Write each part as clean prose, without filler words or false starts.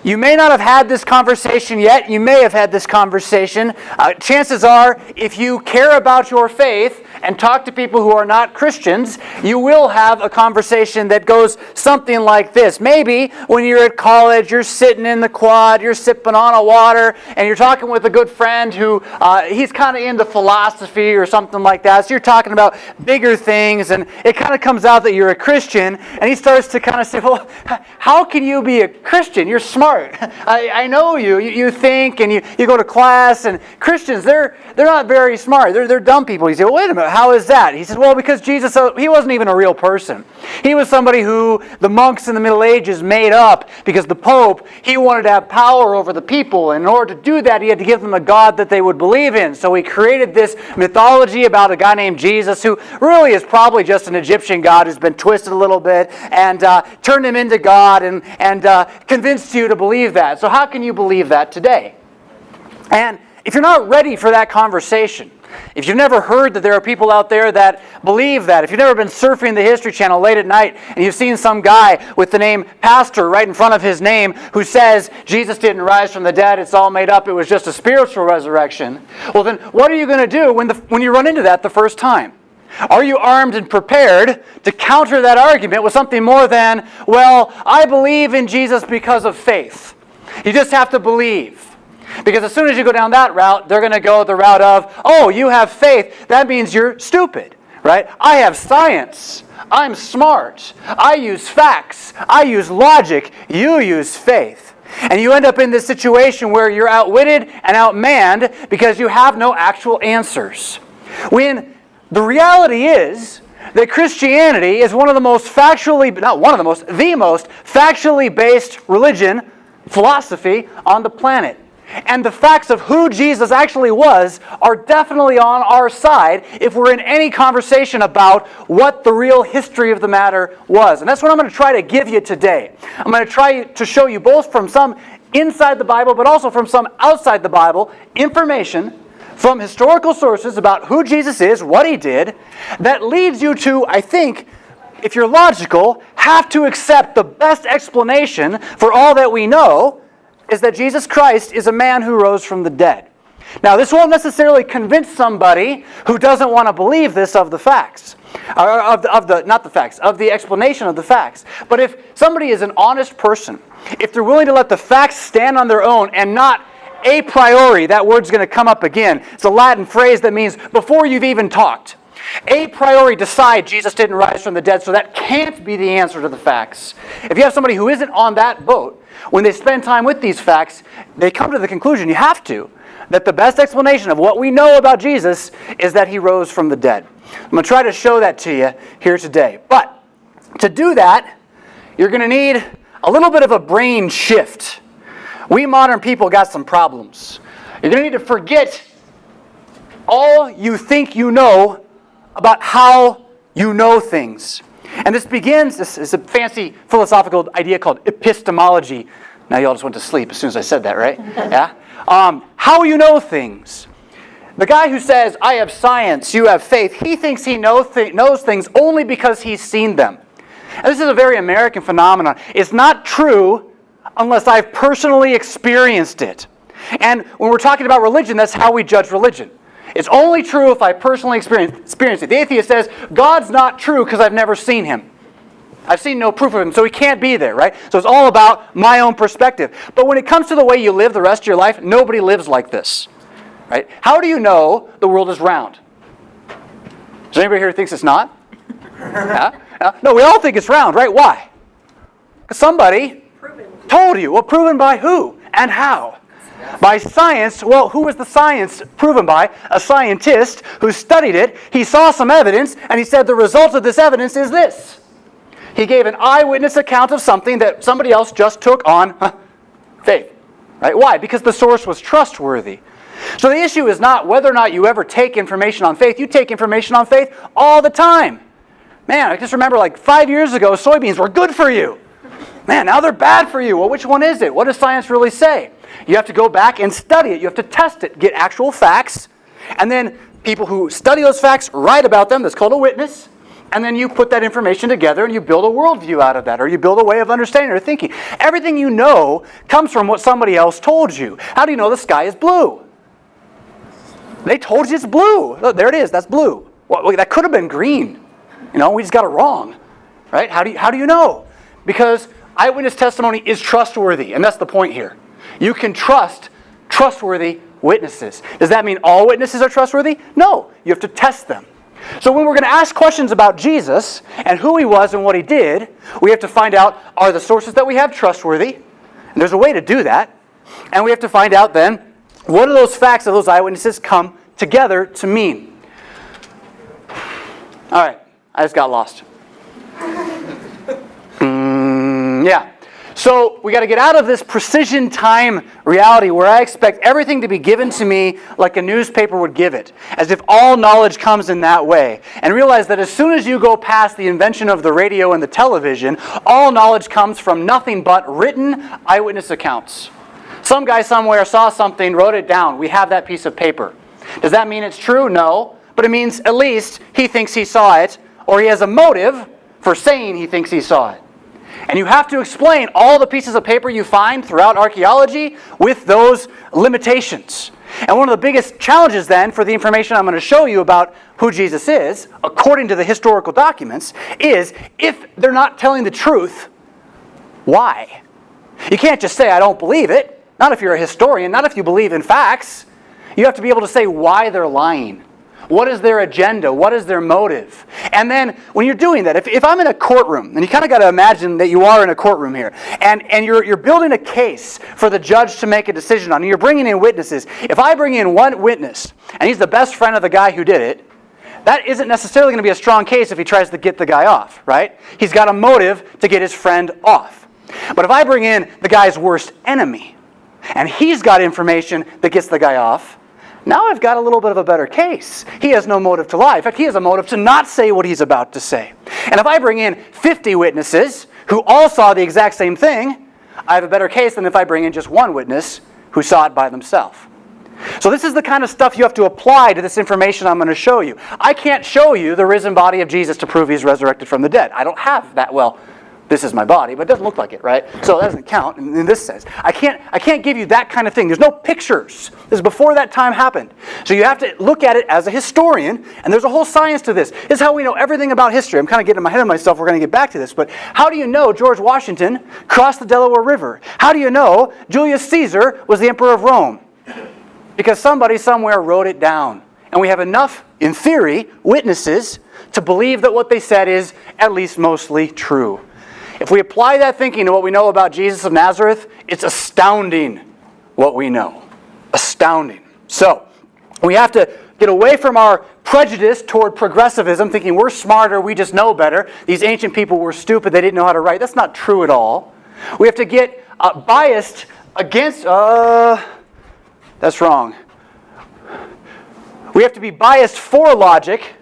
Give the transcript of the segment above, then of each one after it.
You may not have had this conversation yet. You may have had this conversation. Chances are, if you care about your faith and talk to people who are not Christians, you will have a conversation that goes something like this. Maybe when you're at college, you're sitting in the quad, you're sipping on a water, and you're talking with a good friend who he's kind of into philosophy or something like that. So you're talking about bigger things, and it kind of comes out that you're a Christian, and he starts to kind of say, well, how can you be a Christian? You're smart. I know you. You think and you go to class, and Christians, they're not very smart. They're dumb people. You say, well, wait a minute, how is that? He says, well, because Jesus, he wasn't even a real person. He was somebody who the monks in the Middle Ages made up because the Pope, he wanted to have power over the people. And in order to do that, he had to give them a God that they would believe in. So he created this mythology about a guy named Jesus who really is probably just an Egyptian god who's been twisted a little bit and turned him into God and convinced you to believe that. So how can you believe that today? And if you're not ready for that conversation, if you've never heard that there are people out there that believe that, if you've never been surfing the History Channel late at night and you've seen some guy with the name Pastor right in front of his name who says Jesus didn't rise from the dead, it's all made up, it was just a spiritual resurrection, well then what are you going to do when you run into that the first time? Are you armed and prepared to counter that argument with something more than, well, I believe in Jesus because of faith? You just have to believe. Because as soon as you go down that route, they're going to go the route of, oh, you have faith. That means you're stupid, right? I have science. I'm smart. I use facts. I use logic. You use faith. And you end up in this situation where you're outwitted and outmanned because you have no actual answers. When the reality is that Christianity is one of the most factually, not one of the most, the most factually based religion, philosophy on the planet. And the facts of who Jesus actually was are definitely on our side if we're in any conversation about what the real history of the matter was. And that's what I'm going to try to give you today. I'm going to try to show you both from some inside the Bible, but also from some outside the Bible, information from historical sources about who Jesus is, what he did, that leads you to, I think, if you're logical, have to accept the best explanation for all that we know is that Jesus Christ is a man who rose from the dead. Now, this won't necessarily convince somebody who doesn't want to believe this of the facts, of the explanation of the facts. But if somebody is an honest person, if they're willing to let the facts stand on their own and not a priori, that word's going to come up again. It's a Latin phrase that means before you've even talked. A priori decide Jesus didn't rise from the dead, so that can't be the answer to the facts. If you have somebody who isn't on that boat, when they spend time with these facts, they come to the conclusion, you have to, that the best explanation of what we know about Jesus is that he rose from the dead. I'm going to try to show that to you here today. But to do that, you're going to need a little bit of a brain shift. We modern people got some problems. You're going to need to forget all you think you know about how you know things. And this is a fancy philosophical idea called epistemology. Now you all just went to sleep as soon as I said that, right? Yeah? How you know things. The guy who says, I have science, you have faith, he thinks he knows things only because he's seen them. And this is a very American phenomenon. It's not true unless I've personally experienced it. And when we're talking about religion, that's how we judge religion. It's only true if I personally experience it. The atheist says, God's not true because I've never seen him. I've seen no proof of him, so he can't be there, right? So it's all about my own perspective. But when it comes to the way you live the rest of your life, nobody lives like this, right? How do you know the world is round? Is there anybody here who thinks it's not? Yeah? No, we all think it's round, right? Why? Because somebody told you. Well, proven by who and how? By science. Well, who was the science proven by? A scientist who studied it. He saw some evidence, and he said the result of this evidence is this. He gave an eyewitness account of something that somebody else just took on faith. Right? Why? Because the source was trustworthy. So the issue is not whether or not you ever take information on faith. You take information on faith all the time. Man, I just remember like 5 years ago, soybeans were good for you. Man, now they're bad for you. Well, which one is it? What does science really say? You have to go back and study it. You have to test it, get actual facts, and then people who study those facts write about them. That's called a witness. And then you put that information together and you build a worldview out of that, or you build a way of understanding or thinking. Everything you know comes from what somebody else told you. How do you know the sky is blue? They told you it's blue. Look, there it is. That's blue. Well, that could have been green. We just got it wrong. Right? How do you know? Because eyewitness testimony is trustworthy, and that's the point here. You can trust trustworthy witnesses. Does that mean all witnesses are trustworthy? No. You have to test them. So when we're going to ask questions about Jesus and who he was and what he did, we have to find out, are the sources that we have trustworthy? And there's a way to do that. And we have to find out then, what do those facts of those eyewitnesses come together to mean? All right, I just got lost. Yeah. So we got to get out of this precision time reality where I expect everything to be given to me like a newspaper would give it, as if all knowledge comes in that way, and realize that as soon as you go past the invention of the radio and the television, all knowledge comes from nothing but written eyewitness accounts. Some guy somewhere saw something, wrote it down. We have that piece of paper. Does that mean it's true? No. But it means at least he thinks he saw it, or he has a motive for saying he thinks he saw it. And you have to explain all the pieces of paper you find throughout archaeology with those limitations. And one of the biggest challenges then for the information I'm going to show you about who Jesus is, according to the historical documents, is if they're not telling the truth, why? You can't just say, I don't believe it. Not if you're a historian, not if you believe in facts. You have to be able to say why they're lying. What is their agenda? What is their motive? And then when you're doing that, if I'm in a courtroom, and you kind of got to imagine that you are in a courtroom here, and you're building a case for the judge to make a decision on, and you're bringing in witnesses. If I bring in one witness, and he's the best friend of the guy who did it, that isn't necessarily going to be a strong case if he tries to get the guy off, right? He's got a motive to get his friend off. But if I bring in the guy's worst enemy, and he's got information that gets the guy off, now I've got a little bit of a better case. He has no motive to lie. In fact, he has a motive to not say what he's about to say. And if I bring in 50 witnesses who all saw the exact same thing, I have a better case than if I bring in just one witness who saw it by themselves. So this is the kind of stuff you have to apply to this information I'm going to show you. I can't show you the risen body of Jesus to prove he's resurrected from the dead. I don't have that. Well, this is my body, but it doesn't look like it, right? So that doesn't count in this sense. I can't give you that kind of thing. There's no pictures. This is before that time happened. So you have to look at it as a historian, and there's a whole science to this. This is how we know everything about history. I'm kind of getting ahead of myself. We're going to get back to this. But how do you know George Washington crossed the Delaware River? How do you know Julius Caesar was the emperor of Rome? Because somebody somewhere wrote it down. And we have enough, in theory, witnesses to believe that what they said is at least mostly true. If we apply that thinking to what we know about Jesus of Nazareth, it's astounding what we know. Astounding. So, we have to get away from our prejudice toward progressivism, thinking we're smarter, we just know better. These ancient people were stupid, they didn't know how to write. That's not true at all. We have to get biased against... that's wrong. We have to be biased for logic.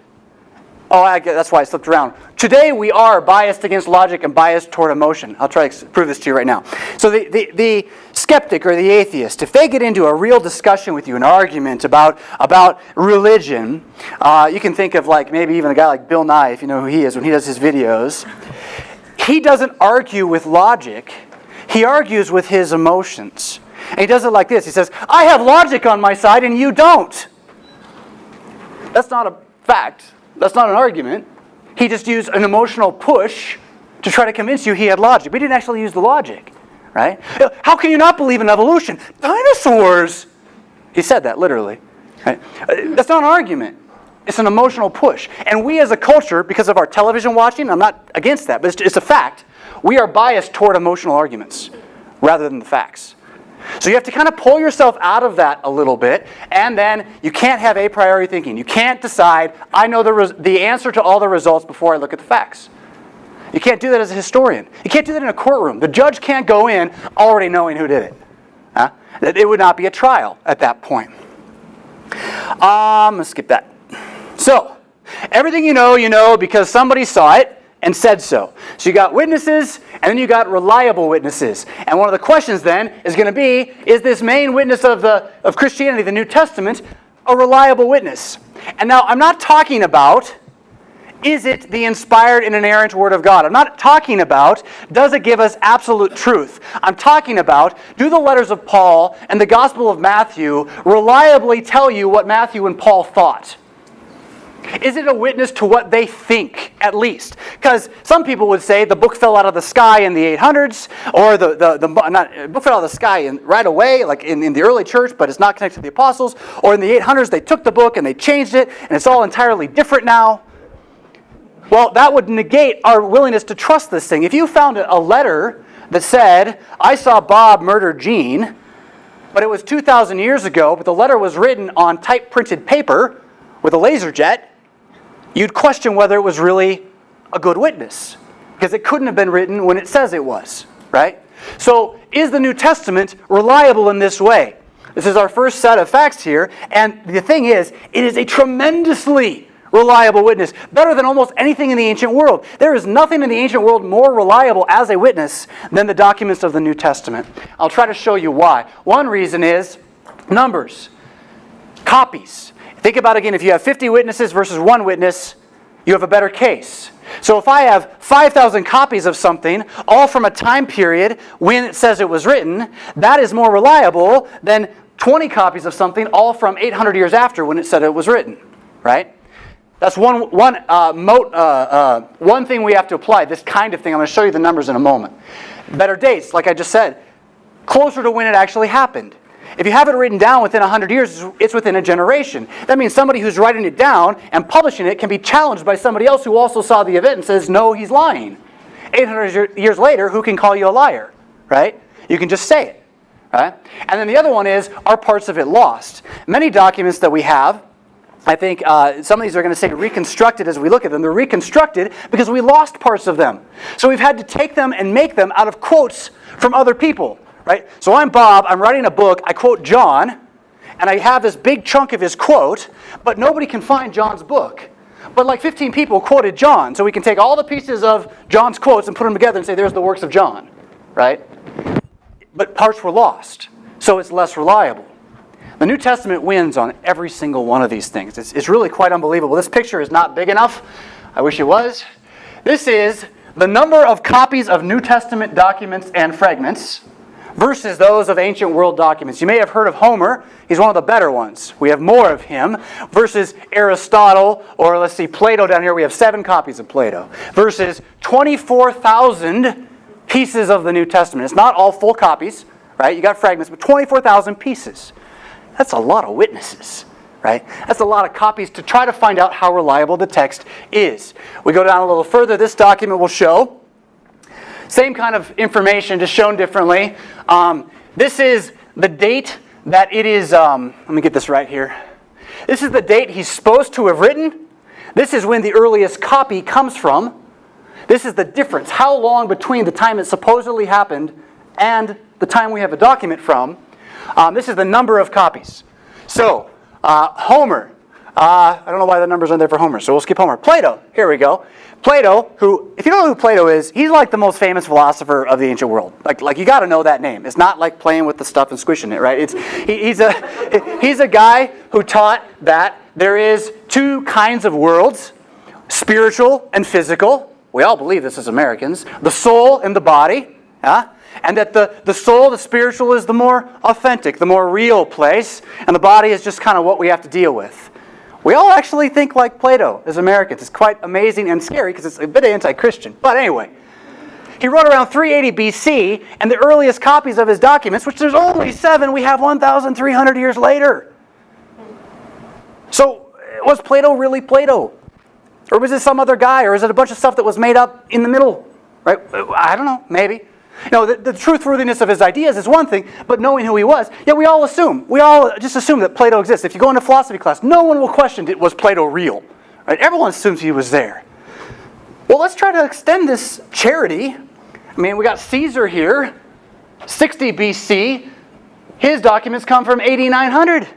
That's why I slipped around. Today we are biased against logic and biased toward emotion. I'll try to prove this to you right now. So the skeptic or the atheist, if they get into a real discussion with you, an argument about religion, you can think of like maybe even a guy like Bill Nye, if you know who he is, when he does his videos. He doesn't argue with logic. He argues with his emotions. And he does it like this. He says, I have logic on my side and you don't. That's not a fact. That's not an argument. He just used an emotional push to try to convince you he had logic. But he didn't actually use the logic, right? How can you not believe in evolution? Dinosaurs! He said that literally. Right? That's not an argument. It's an emotional push. And we as a culture, because of our television watching, I'm not against that, but it's a fact, we are biased toward emotional arguments rather than the facts. So you have to kind of pull yourself out of that a little bit, and then you can't have a priori thinking. You can't decide, I know the answer to all the results before I look at the facts. You can't do that as a historian. You can't do that in a courtroom. The judge can't go in already knowing who did it. It would not be a trial at that point. Let's skip that. So, everything you know because somebody saw it and said so. So you got witnesses, and then you got reliable witnesses. And one of the questions then is going to be, is this main witness of Christianity, the New Testament, a reliable witness? And now I'm not talking about is it the inspired and inerrant Word of God? I'm not talking about, does it give us absolute truth? I'm talking about, do the letters of Paul and the Gospel of Matthew reliably tell you what Matthew and Paul thought? Is it a witness to what they think, at least? Because some people would say the book fell out of the sky in the 800s, or the book fell out of the sky right away, like in the early church, but it's not connected to the apostles. Or in the 800s, they took the book and they changed it, and it's all entirely different now. Well, that would negate our willingness to trust this thing. If you found a letter that said, I saw Bob murder Jean, but it was 2,000 years ago, but the letter was written on type-printed paper with a laser jet, you'd question whether it was really a good witness, because it couldn't have been written when it says it was, right? So, is the New Testament reliable in this way? This is our first set of facts here, and the thing is, it is a tremendously reliable witness, better than almost anything in the ancient world. There is nothing in the ancient world more reliable as a witness than the documents of the New Testament. I'll try to show you why. One reason is numbers, copies. Think about again, if you have 50 witnesses versus one witness, you have a better case. So if I have 5,000 copies of something, all from a time period when it says it was written, that is more reliable than 20 copies of something, all from 800 years after when it said it was written, right? That's one thing we have to apply, this kind of thing. I'm going to show you the numbers in a moment. Better dates, like I just said, closer to when it actually happened. If you have it written down within 100 years, it's within a generation. That means somebody who's writing it down and publishing it can be challenged by somebody else who also saw the event and says, no, he's lying. 800 years later, who can call you a liar, right? You can just say it, right? And then the other one is, are parts of it lost? Many documents that we have, I think some of these are going to say reconstructed as we look at them. They're reconstructed because we lost parts of them. So we've had to take them and make them out of quotes from other people. Right? So I'm Bob, I'm writing a book, I quote John, and I have this big chunk of his quote, but nobody can find John's book. But like 15 people quoted John, so we can take all the pieces of John's quotes and put them together and say, there's the works of John. Right? But parts were lost, so it's less reliable. The New Testament wins on every single one of these things. It's really quite unbelievable. This picture is not big enough. I wish it was. This is the number of copies of New Testament documents and fragments versus those of ancient world documents. You may have heard of Homer. He's one of the better ones. We have more of him. Versus Aristotle, or let's see, Plato down here. We have 7 copies of Plato. Versus 24,000 pieces of the New Testament. It's not all full copies, right? You got fragments, but 24,000 pieces. That's a lot of witnesses, right? That's a lot of copies to try to find out how reliable the text is. We go down a little further. This document will show same kind of information, just shown differently. This is the date that it is, let me get this right here. This is the date he's supposed to have written. This is when the earliest copy comes from. This is the difference. How long between the time it supposedly happened and the time we have a document from. This is the number of copies. So, Homer. I don't know why the numbers aren't there for Homer, so we'll skip Homer. Plato. Here we go. Plato, who, if you don't know who Plato is, he's like the most famous philosopher of the ancient world. Like you got to know that name. It's not like playing with the stuff and squishing it, right? He's a guy who taught that there is 2 kinds of worlds, spiritual and physical. We all believe this as Americans. The soul and the body. And that the soul, the spiritual, is the more authentic, the more real place. And the body is just kind of what we have to deal with. We all actually think like Plato as Americans. It's quite amazing and scary because it's a bit anti-Christian. But anyway, he wrote around 380 BC, and the earliest copies of his documents, which there's only 7, we have 1,300 years later. So, was Plato really Plato? Or was it some other guy? Or is it a bunch of stuff that was made up in the middle? Right? I don't know, maybe. The truthworthiness of his ideas is one thing, but knowing who he was, yet we all just assume that Plato exists. If you go into philosophy class, no one will question it, was Plato real? Right? Everyone assumes he was there. Well, let's try to extend this charity. I mean, we got Caesar here, 60 BC. His documents come from 8900.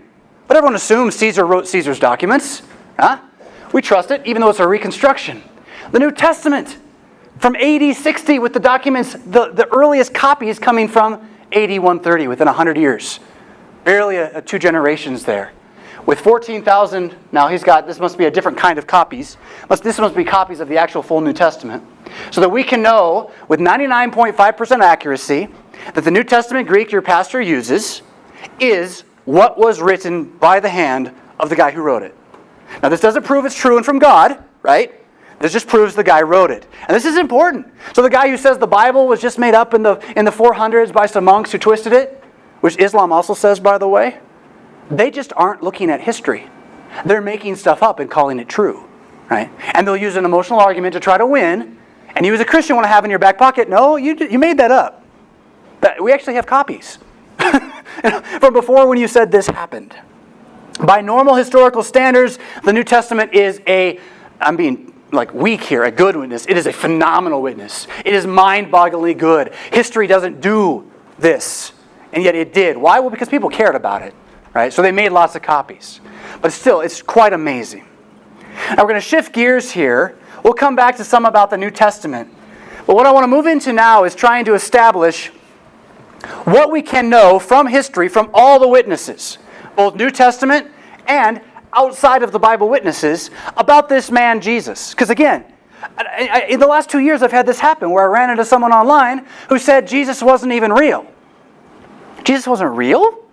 But everyone assumes Caesar wrote Caesar's documents. We trust it, even though it's a reconstruction. The New Testament, from AD 60 with the documents, the earliest copies coming from AD 130, within 100 years. Barely 2 generations there. with 14,000, now this must be a different kind of copies. This must be copies of the actual full New Testament. So that we can know with 99.5% accuracy that the New Testament Greek your pastor uses is what was written by the hand of the guy who wrote it. Now this doesn't prove it's true and from God, right? This just proves the guy wrote it. And this is important. So the guy who says the Bible was just made up in the 400s by some monks who twisted it, which Islam also says, by the way, they just aren't looking at history. They're making stuff up and calling it true, right? And they'll use an emotional argument to try to win. And you as a Christian want to have in your back pocket, no, you made that up. But we actually have copies from before when you said this happened. By normal historical standards, the New Testament is I'm being weak here, a good witness. It is a phenomenal witness. It is mind-bogglingly good. History doesn't do this, and yet it did. Why? Well, because people cared about it, right? So they made lots of copies. But still, it's quite amazing. Now we're going to shift gears here. We'll come back to some about the New Testament. But what I want to move into now is trying to establish what we can know from history from all the witnesses, both New Testament and outside of the Bible witnesses, about this man Jesus. Because again, in the last 2 years I've had this happen where I ran into someone online who said Jesus wasn't even real. Jesus wasn't real?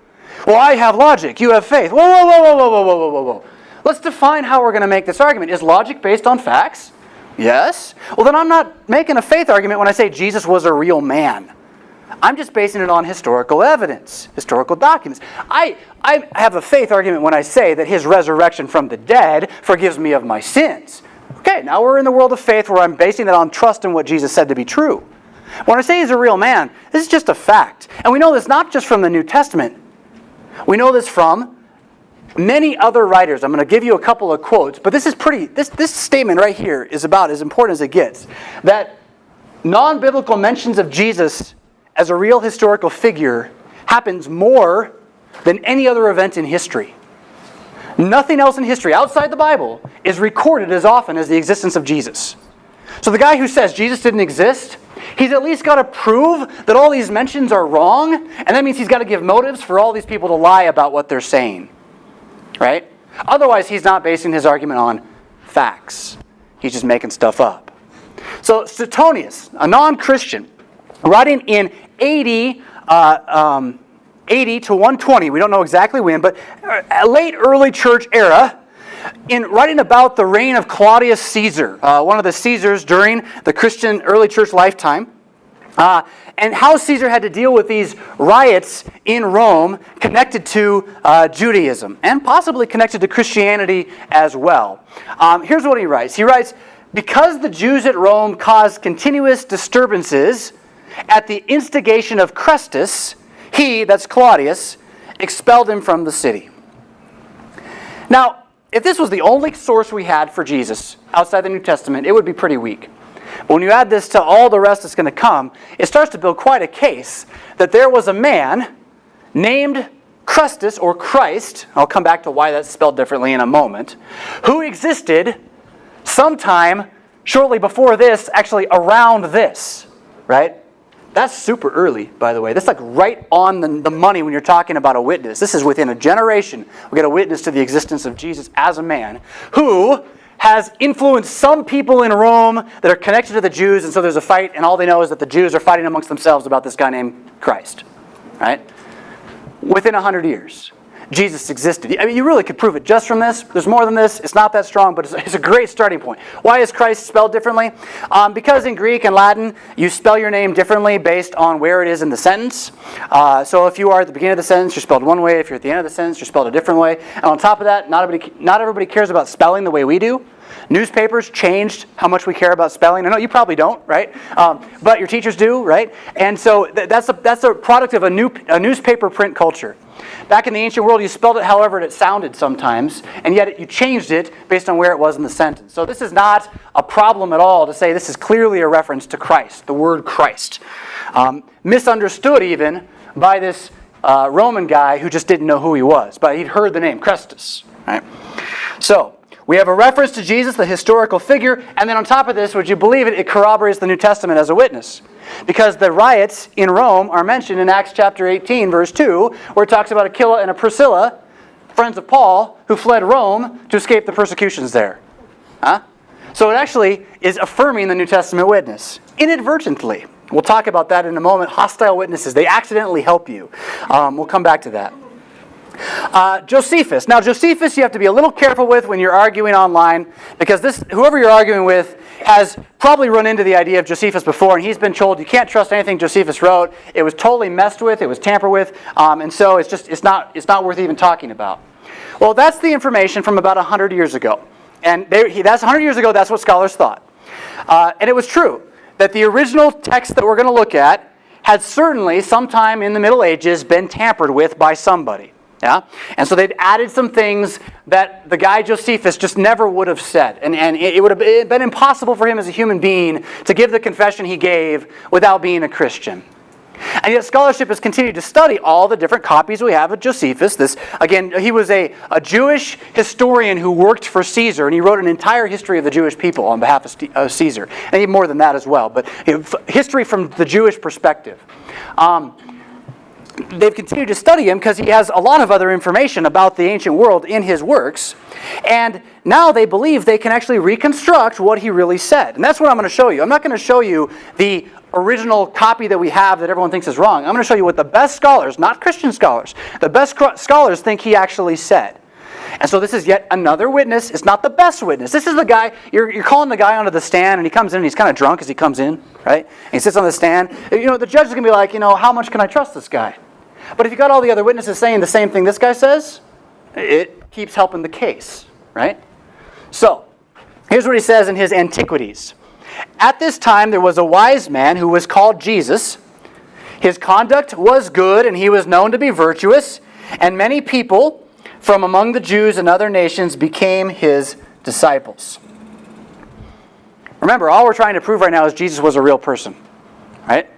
Well, I have logic. You have faith. Whoa. Let's define how we're going to make this argument. Is logic based on facts? Yes. Well, then I'm not making a faith argument when I say Jesus was a real man. I'm just basing it on historical evidence, historical documents. I have a faith argument when I say that his resurrection from the dead forgives me of my sins. Okay, now we're in the world of faith where I'm basing it on trust in what Jesus said to be true. When I say he's a real man, this is just a fact. And we know this not just from the New Testament. We know this from many other writers. I'm going to give you a couple of quotes, but this statement right here is about as important as it gets. That non-biblical mentions of Jesus as a real historical figure happens more than any other event in history. Nothing else in history outside the Bible is recorded as often as the existence of Jesus. So the guy who says Jesus didn't exist, he's at least got to prove that all these mentions are wrong, and that means he's got to give motives for all these people to lie about what they're saying. Right? Otherwise, he's not basing his argument on facts. He's just making stuff up. So Suetonius, a non-Christian, writing in 80 to 120, we don't know exactly when, but late early church era, in writing about the reign of Claudius Caesar, one of the Caesars during the Christian early church lifetime, and how Caesar had to deal with these riots in Rome connected to Judaism and possibly connected to Christianity as well. Here's what he writes. He writes, because the Jews at Rome caused continuous disturbances at the instigation of Chrestus, he, that's Claudius, expelled him from the city. Now, if this was the only source we had for Jesus outside the New Testament, it would be pretty weak. But when you add this to all the rest that's going to come, it starts to build quite a case that there was a man named Chrestus, or Christ, I'll come back to why that's spelled differently in a moment, who existed sometime shortly before this, actually around this, right? That's super early, by the way. That's right on the money when you're talking about a witness. This is within a generation. We get a witness to the existence of Jesus as a man who has influenced some people in Rome that are connected to the Jews, and so there's a fight, and all they know is that the Jews are fighting amongst themselves about this guy named Christ, right? Within 100 years, Jesus existed. I mean, you really could prove it just from this. There's more than this. It's not that strong, but it's a great starting point. Why is Christ spelled differently? Because in Greek and Latin, you spell your name differently based on where it is in the sentence. So if you are at the beginning of the sentence, you're spelled one way. If you're at the end of the sentence, you're spelled a different way. And on top of that, not everybody cares about spelling the way we do. Newspapers changed how much we care about spelling. I know you probably don't, right? But your teachers do, right? And so that's a product of a newspaper print culture. Back in the ancient world, you spelled it however it sounded sometimes, and yet you changed it based on where it was in the sentence. So this is not a problem at all to say this is clearly a reference to Christ, the word Christ. Misunderstood even by this Roman guy who just didn't know who he was, but he'd heard the name Chrestus, right? So we have a reference to Jesus, the historical figure, and then on top of this, would you believe it, it corroborates the New Testament as a witness. Because the riots in Rome are mentioned in Acts chapter 18, verse 2, where it talks about Aquila and a Priscilla friends of Paul who fled Rome to escape the persecutions there. Huh? So it actually is affirming the New Testament witness, inadvertently. We'll talk about that in a moment. Hostile witnesses, they accidentally help you. We'll come back to that. Josephus. Now, Josephus you have to be a little careful with when you're arguing online, because whoever you're arguing with has probably run into the idea of Josephus before, and he's been told you can't trust anything Josephus wrote. It was totally messed with. It was tampered with, and so it's not worth even talking about. Well, that's the information from about 100 years ago, and that's 100 years ago. That's what scholars thought, and it was true that the original text that we're going to look at had certainly sometime in the Middle Ages been tampered with by somebody. Yeah? And so they'd added some things that the guy Josephus just never would have said. And it would have been impossible for him as a human being to give the confession he gave without being a Christian. And yet scholarship has continued to study all the different copies we have of Josephus. Again, he was a Jewish historian who worked for Caesar, and he wrote an entire history of the Jewish people on behalf of Caesar. And even more than that as well, but history from the Jewish perspective. They've continued to study him because he has a lot of other information about the ancient world in his works. And now they believe they can actually reconstruct what he really said. And that's what I'm going to show you. I'm not going to show you the original copy that we have that everyone thinks is wrong. I'm going to show you what the best scholars, not Christian scholars, the best scholars think he actually said. And so this is yet another witness. It's not the best witness. This is the guy, you're calling the guy onto the stand, and he comes in and he's kind of drunk as he comes in, right? And he sits on the stand. The judge is going to be like, how much can I trust this guy? But if you got all the other witnesses saying the same thing this guy says, it keeps helping the case, right? So, here's what he says in his Antiquities. At this time there was a wise man who was called Jesus. His conduct was good, and he was known to be virtuous, and many people from among the Jews and other nations became his disciples. Remember, all we're trying to prove right now is Jesus was a real person, right?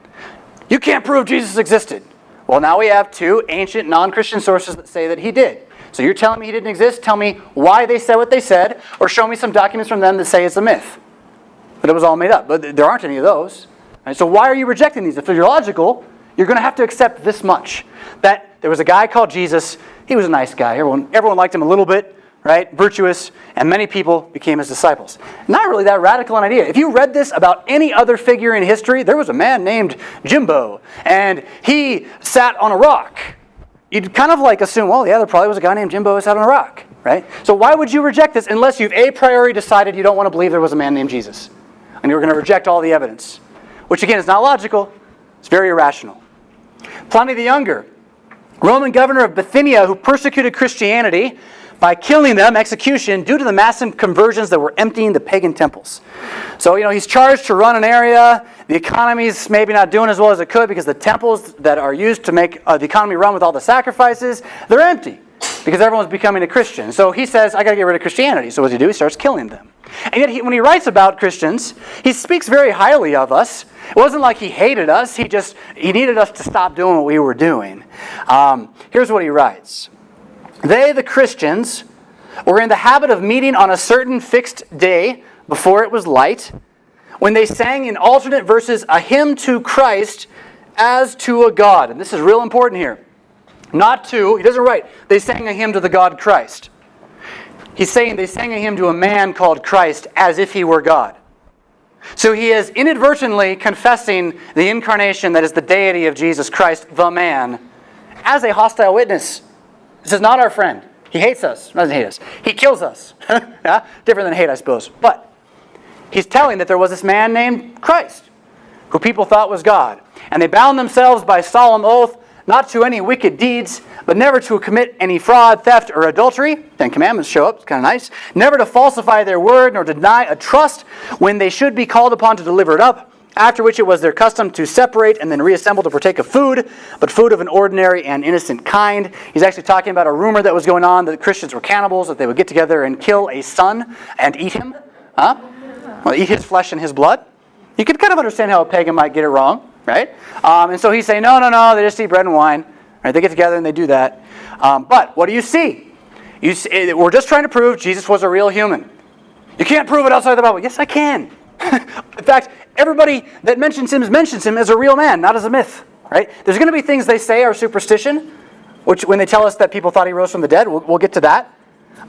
You can't prove Jesus existed. Well, now we have two ancient non-Christian sources that say that he did. So you're telling me he didn't exist? Tell me why they said what they said, or show me some documents from them that say it's a myth. But it was all made up. But there aren't any of those. Right? So why are you rejecting these? If they're logical, you're going to have to accept this much. That there was a guy called Jesus. He was a nice guy. Everyone liked him a little bit, right? Virtuous. And many people became his disciples. Not really that radical an idea. If you read this about any other figure in history, there was a man named Jimbo, and he sat on a rock. You'd kind of assume, well, yeah, there probably was a guy named Jimbo who sat on a rock, right? So why would you reject this unless you've a priori decided you don't want to believe there was a man named Jesus? And you're going to reject all the evidence. Which again is not logical, it's very irrational. Pliny the Younger, Roman governor of Bithynia who persecuted Christianity by killing them, execution, due to the massive conversions that were emptying the pagan temples. So, he's charged to run an area. The economy's maybe not doing as well as it could because the temples that are used to make the economy run with all the sacrifices, they're empty because everyone's becoming a Christian. So he says, I got to get rid of Christianity. So what does he do? He starts killing them. And yet when he writes about Christians, he speaks very highly of us. It wasn't like he hated us. He needed us to stop doing what we were doing. Here's what he writes. They, the Christians, were in the habit of meeting on a certain fixed day before it was light, when they sang in alternate verses a hymn to Christ as to a God. And this is real important here. Not to, he doesn't write, they sang a hymn to the God Christ. He's saying they sang a hymn to a man called Christ as if he were God. So he is inadvertently confessing the incarnation, that is the deity of Jesus Christ, the man, as a hostile witness. This is not our friend. He hates us. He doesn't hate us. He kills us. Yeah? Different than hate, I suppose. But he's telling that there was this man named Christ, who people thought was God. And they bound themselves by solemn oath not to any wicked deeds, but never to commit any fraud, theft, or adultery. 10 Commandments show up. It's kind of nice. Never to falsify their word, nor to deny a trust when they should be called upon to deliver it up. After which it was their custom to separate and then reassemble to partake of food, but food of an ordinary and innocent kind. He's actually talking about a rumor that was going on that Christians were cannibals, that they would get together and kill a son and eat him. Well, eat his flesh and his blood. You can kind of understand how a pagan might get it wrong, right? And so he's saying, no, they just eat bread and wine. Right? They get together and they do that. But what do you see? We're just trying to prove Jesus was a real human. You can't prove it outside the Bible. Yes, I can. In fact, everybody that mentions him as a real man, not as a myth. Right? There's going to be things they say are superstition, which when they tell us that people thought he rose from the dead, we'll get to that.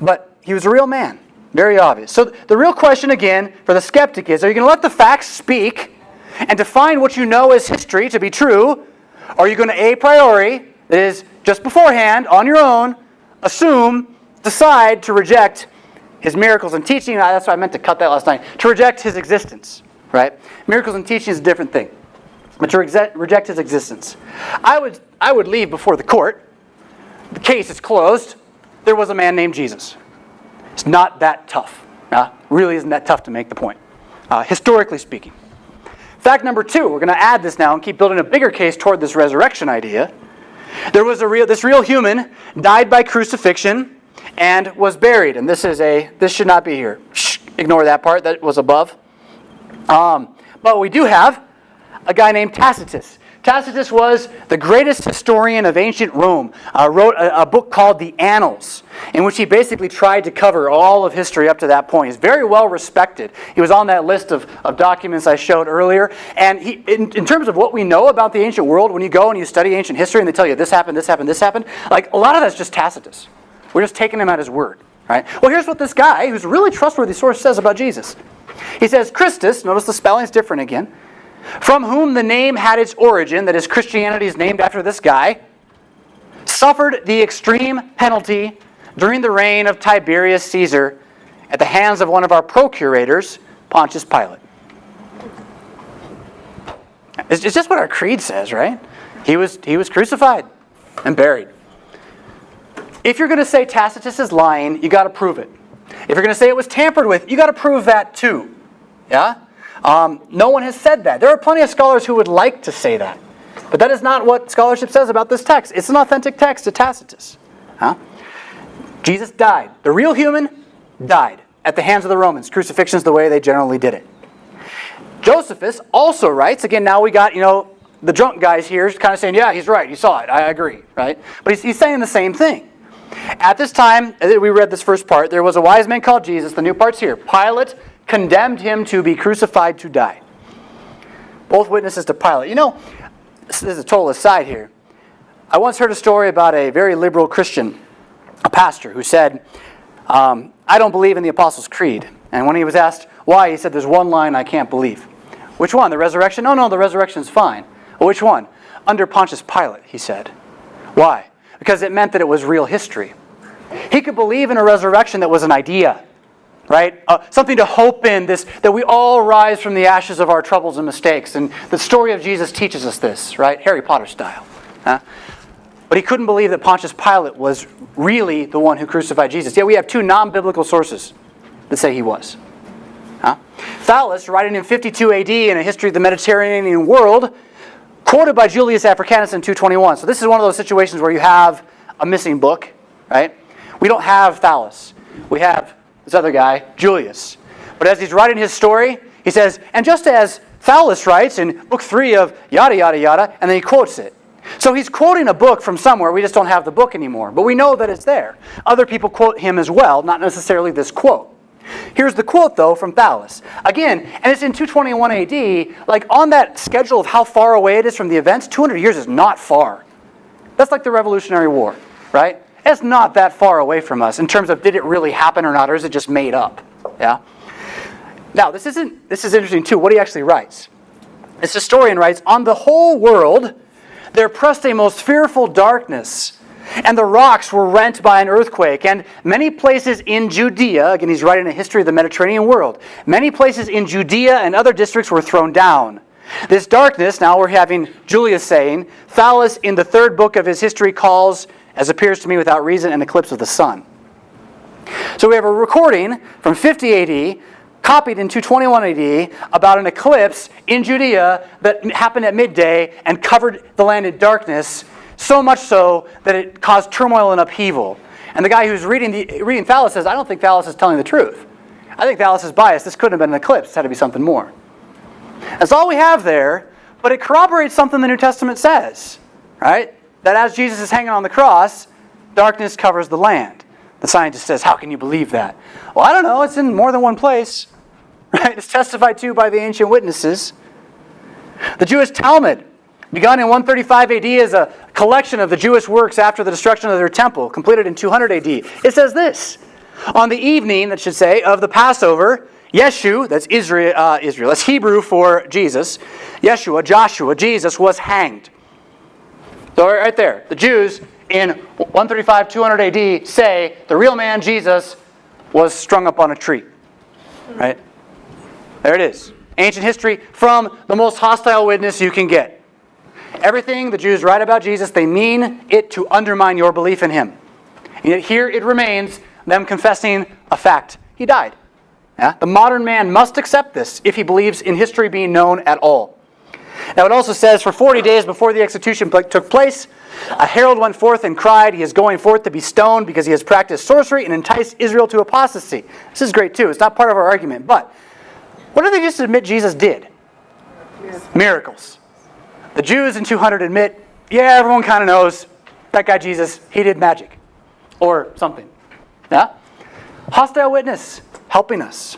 But he was a real man. Very obvious. So the real question again for the skeptic is, are you going to let the facts speak and define what you know as history to be true? Or are you going to a priori, that is, just beforehand, on your own, assume, decide to reject his miracles and teaching? That's why I meant to cut that last night. To reject his existence, right? Miracles and teaching is a different thing. But to reject his existence. I would leave before the court. The case is closed. There was a man named Jesus. It's not that tough. Really isn't that tough to make the point, historically speaking. Fact number 2, we're going to add this now and keep building a bigger case toward this resurrection idea. There was this real human died by crucifixion and was buried. And this should not be here. Shh, ignore that part. That was above. But we do have a guy named Tacitus. Tacitus was the greatest historian of ancient Rome. Wrote a book called The Annals, in which he basically tried to cover all of history up to that point. He's very well respected. He was on that list of documents I showed earlier. And in terms of what we know about the ancient world, when you go and you study ancient history and they tell you this happened, this happened, this happened, like a lot of that's just Tacitus. We're just taking him at his word. Right? Well, here's what this guy, who's a really trustworthy source, says about Jesus. He says, Christus, notice the spelling's different again, from whom the name had its origin, that is, Christianity is named after this guy, suffered the extreme penalty during the reign of Tiberius Caesar at the hands of one of our procurators, Pontius Pilate. It's just what our creed says, right? He was crucified and buried. If you're going to say Tacitus is lying, you got to prove it. If you're going to say it was tampered with, you got to prove that too. Yeah? No one has said that. There are plenty of scholars who would like to say that. But that is not what scholarship says about this text. It's an authentic text to Tacitus. Jesus died. The real human died at the hands of the Romans. Crucifixion is the way they generally did it. Josephus also writes, again, now we got, the drunk guys here kind of saying, yeah, he's right, he saw it, I agree, right? But he's saying the same thing. At this time, we read this first part, there was a wise man called Jesus, the new part's here. Pilate condemned him to be crucified to die. Both witnesses to Pilate. This is a total aside here. I once heard a story about a very liberal Christian, a pastor, who said, I don't believe in the Apostles' Creed. And when he was asked why, he said, there's one line I can't believe. Which one? The resurrection? No, the resurrection's fine. Well, which one? Under Pontius Pilate, he said. Why? Because it meant that it was real history. He could believe in a resurrection that was an idea. Right? Something to hope in, that we all rise from the ashes of our troubles and mistakes. And the story of Jesus teaches us this, right? Harry Potter style. But he couldn't believe that Pontius Pilate was really the one who crucified Jesus. Yet we have 2 non-biblical sources that say he was. Thallus, writing in 52 AD in a history of the Mediterranean world, quoted by Julius Africanus in 221. So this is one of those situations where you have a missing book, right? We don't have Thallus. We have this other guy, Julius. But as he's writing his story, he says, and just as Thallus writes in book 3 of yada, yada, yada, and then he quotes it. So he's quoting a book from somewhere. We just don't have the book anymore. But we know that it's there. Other people quote him as well, not necessarily this quote. Here's the quote, though, from Thallus. Again, and it's in 221 AD. Like, on that schedule of how far away it is from the events, 200 years is not far. That's like the Revolutionary War, right? It's not that far away from us in terms of did it really happen or not, or is it just made up? Yeah. Now, this is interesting, too, what he actually writes. This historian writes, on the whole world, there pressed a most fearful darkness, and the rocks were rent by an earthquake, and many places in Judea, again, he's writing a history of the Mediterranean world, many places in Judea and other districts were thrown down. This darkness, now we're having Julius saying, Thallus in the 3rd book of his history calls, as appears to me without reason, an eclipse of the sun. So we have a recording from 50 AD, copied in 221 AD, about an eclipse in Judea that happened at midday and covered the land in darkness, so much so that it caused turmoil and upheaval. And the guy who's reading Thallus says, I don't think Thallus is telling the truth. I think Thallus is biased. This couldn't have been an eclipse. It had to be something more. That's all we have there, but it corroborates something the New Testament says, right? That as Jesus is hanging on the cross, darkness covers the land. The scientist says, how can you believe that? Well, I don't know. It's in more than one place. Right? It's testified to by the ancient witnesses. The Jewish Talmud Begun in 135 AD as a collection of the Jewish works after the destruction of their temple, completed in 200 AD. It says this: on the evening, that should say, of the Passover, Yeshu, that's Israel, that's Hebrew for Jesus, Yeshua, Joshua, Jesus was hanged. So right there, the Jews in 135, 200 AD say the real man, Jesus, was strung up on a tree. Right? There it is. Ancient history from the most hostile witness you can get. Everything the Jews write about Jesus, they mean it to undermine your belief in him. And yet here it remains them confessing a fact. He died. Yeah? The modern man must accept this if he believes in history being known at all. Now it also says, for 40 days before the execution took place, a herald went forth and cried, he is going forth to be stoned because he has practiced sorcery and enticed Israel to apostasy. This is great too. It's not part of our argument. But what did they just admit Jesus did? Miracles. The Jews in 200 admit, yeah, everyone kind of knows that guy Jesus, he did magic. Or something. Yeah? Hostile witness helping us.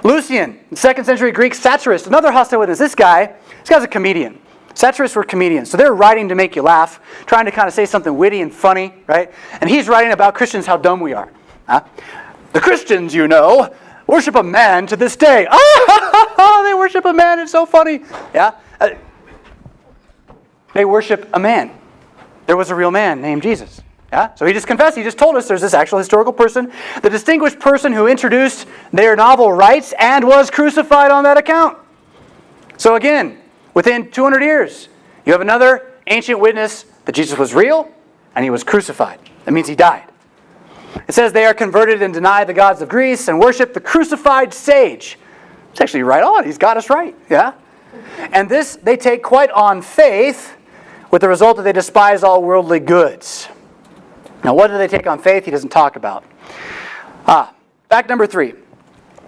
Lucian, 2nd century Greek satirist, another hostile witness. This guy's a comedian. Satirists were comedians. So they're writing to make you laugh, trying to kind of say something witty and funny, right? And he's writing about Christians, how dumb we are. The Christians, you know, worship a man to this day. They worship a man, it's so funny. Yeah? They worship a man. There was a real man named Jesus. Yeah? So he just confessed, he just told us there's this actual historical person, the distinguished person who introduced their novel rights and was crucified on that account. So again, within 200 years, you have another ancient witness that Jesus was real and he was crucified. That means he died. It says they are converted and deny the gods of Greece and worship the crucified sage. It's actually right on. He's got us right. Yeah? And this they take quite on faith, with the result that they despise all worldly goods. Now, what do they take on faith? He doesn't talk about. Fact number 3. I'm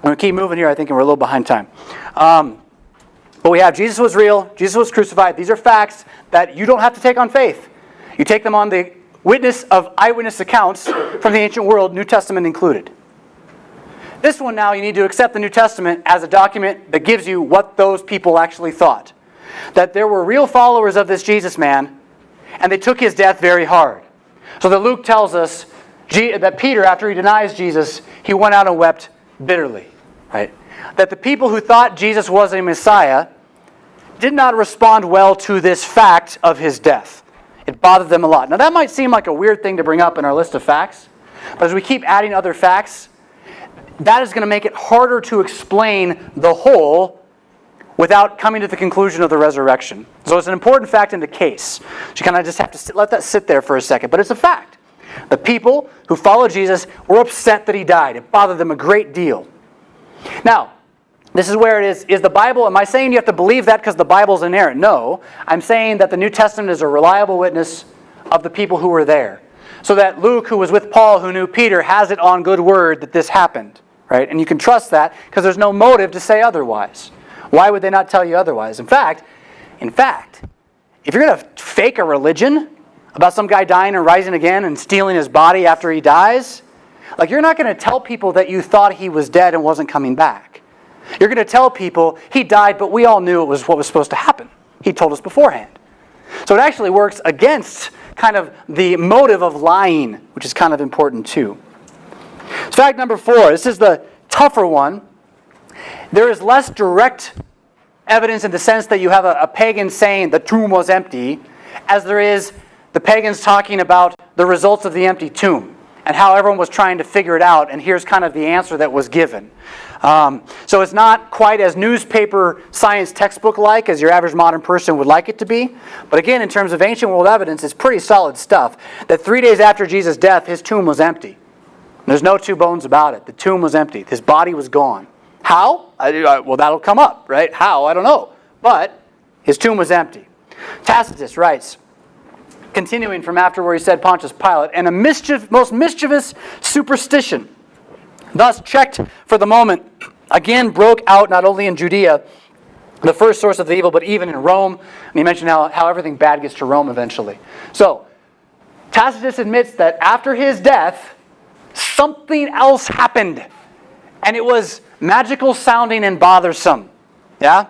going to keep moving here, I think, and we're a little behind time. But we have Jesus was real, Jesus was crucified. These are facts that you don't have to take on faith. You take them on the witness of eyewitness accounts from the ancient world, New Testament included. This one now, you need to accept the New Testament as a document that gives you what those people actually thought. That there were real followers of this Jesus man, and they took his death very hard. So that Luke tells us that Peter, after he denies Jesus, he went out and wept bitterly. Right? That the people who thought Jesus was a Messiah did not respond well to this fact of his death. It bothered them a lot. Now that might seem like a weird thing to bring up in our list of facts, but as we keep adding other facts, that is going to make it harder to explain the whole without coming to the conclusion of the resurrection. So it's an important fact in the case. So you kind of just have to let that sit there for a second. But it's a fact. The people who followed Jesus were upset that he died. It bothered them a great deal. Now, this is where it is. Is the Bible, am I saying you have to believe that because the Bible's inerrant? No. I'm saying that the New Testament is a reliable witness of the people who were there. So that Luke, who was with Paul, who knew Peter, has it on good word that this happened. Right? And you can trust that because there's no motive to say otherwise. Why would they not tell you otherwise? In fact, if you're going to fake a religion about some guy dying and rising again and stealing his body after he dies, like you're not going to tell people that you thought he was dead and wasn't coming back. You're going to tell people he died, but we all knew it was what was supposed to happen. He told us beforehand. So it actually works against kind of the motive of lying, which is kind of important too. So fact number 4, this is the tougher one. There is less direct evidence in the sense that you have a pagan saying the tomb was empty, as there is the pagans talking about the results of the empty tomb and how everyone was trying to figure it out, and here's kind of the answer that was given. So it's not quite as newspaper science textbook-like as your average modern person would like it to be. But again, in terms of ancient world evidence, it's pretty solid stuff. That 3 days after Jesus' death, his tomb was empty. There's no two bones about it. The tomb was empty. His body was gone. How? Well, that'll come up, right? How? I don't know. But his tomb was empty. Tacitus writes, continuing from after where he said Pontius Pilate, and a most mischievous superstition, thus checked for the moment, again broke out not only in Judea, the first source of the evil, but even in Rome. And he mentioned how everything bad gets to Rome eventually. So, Tacitus admits that after his death, something else happened. And it was magical sounding and bothersome. Yeah?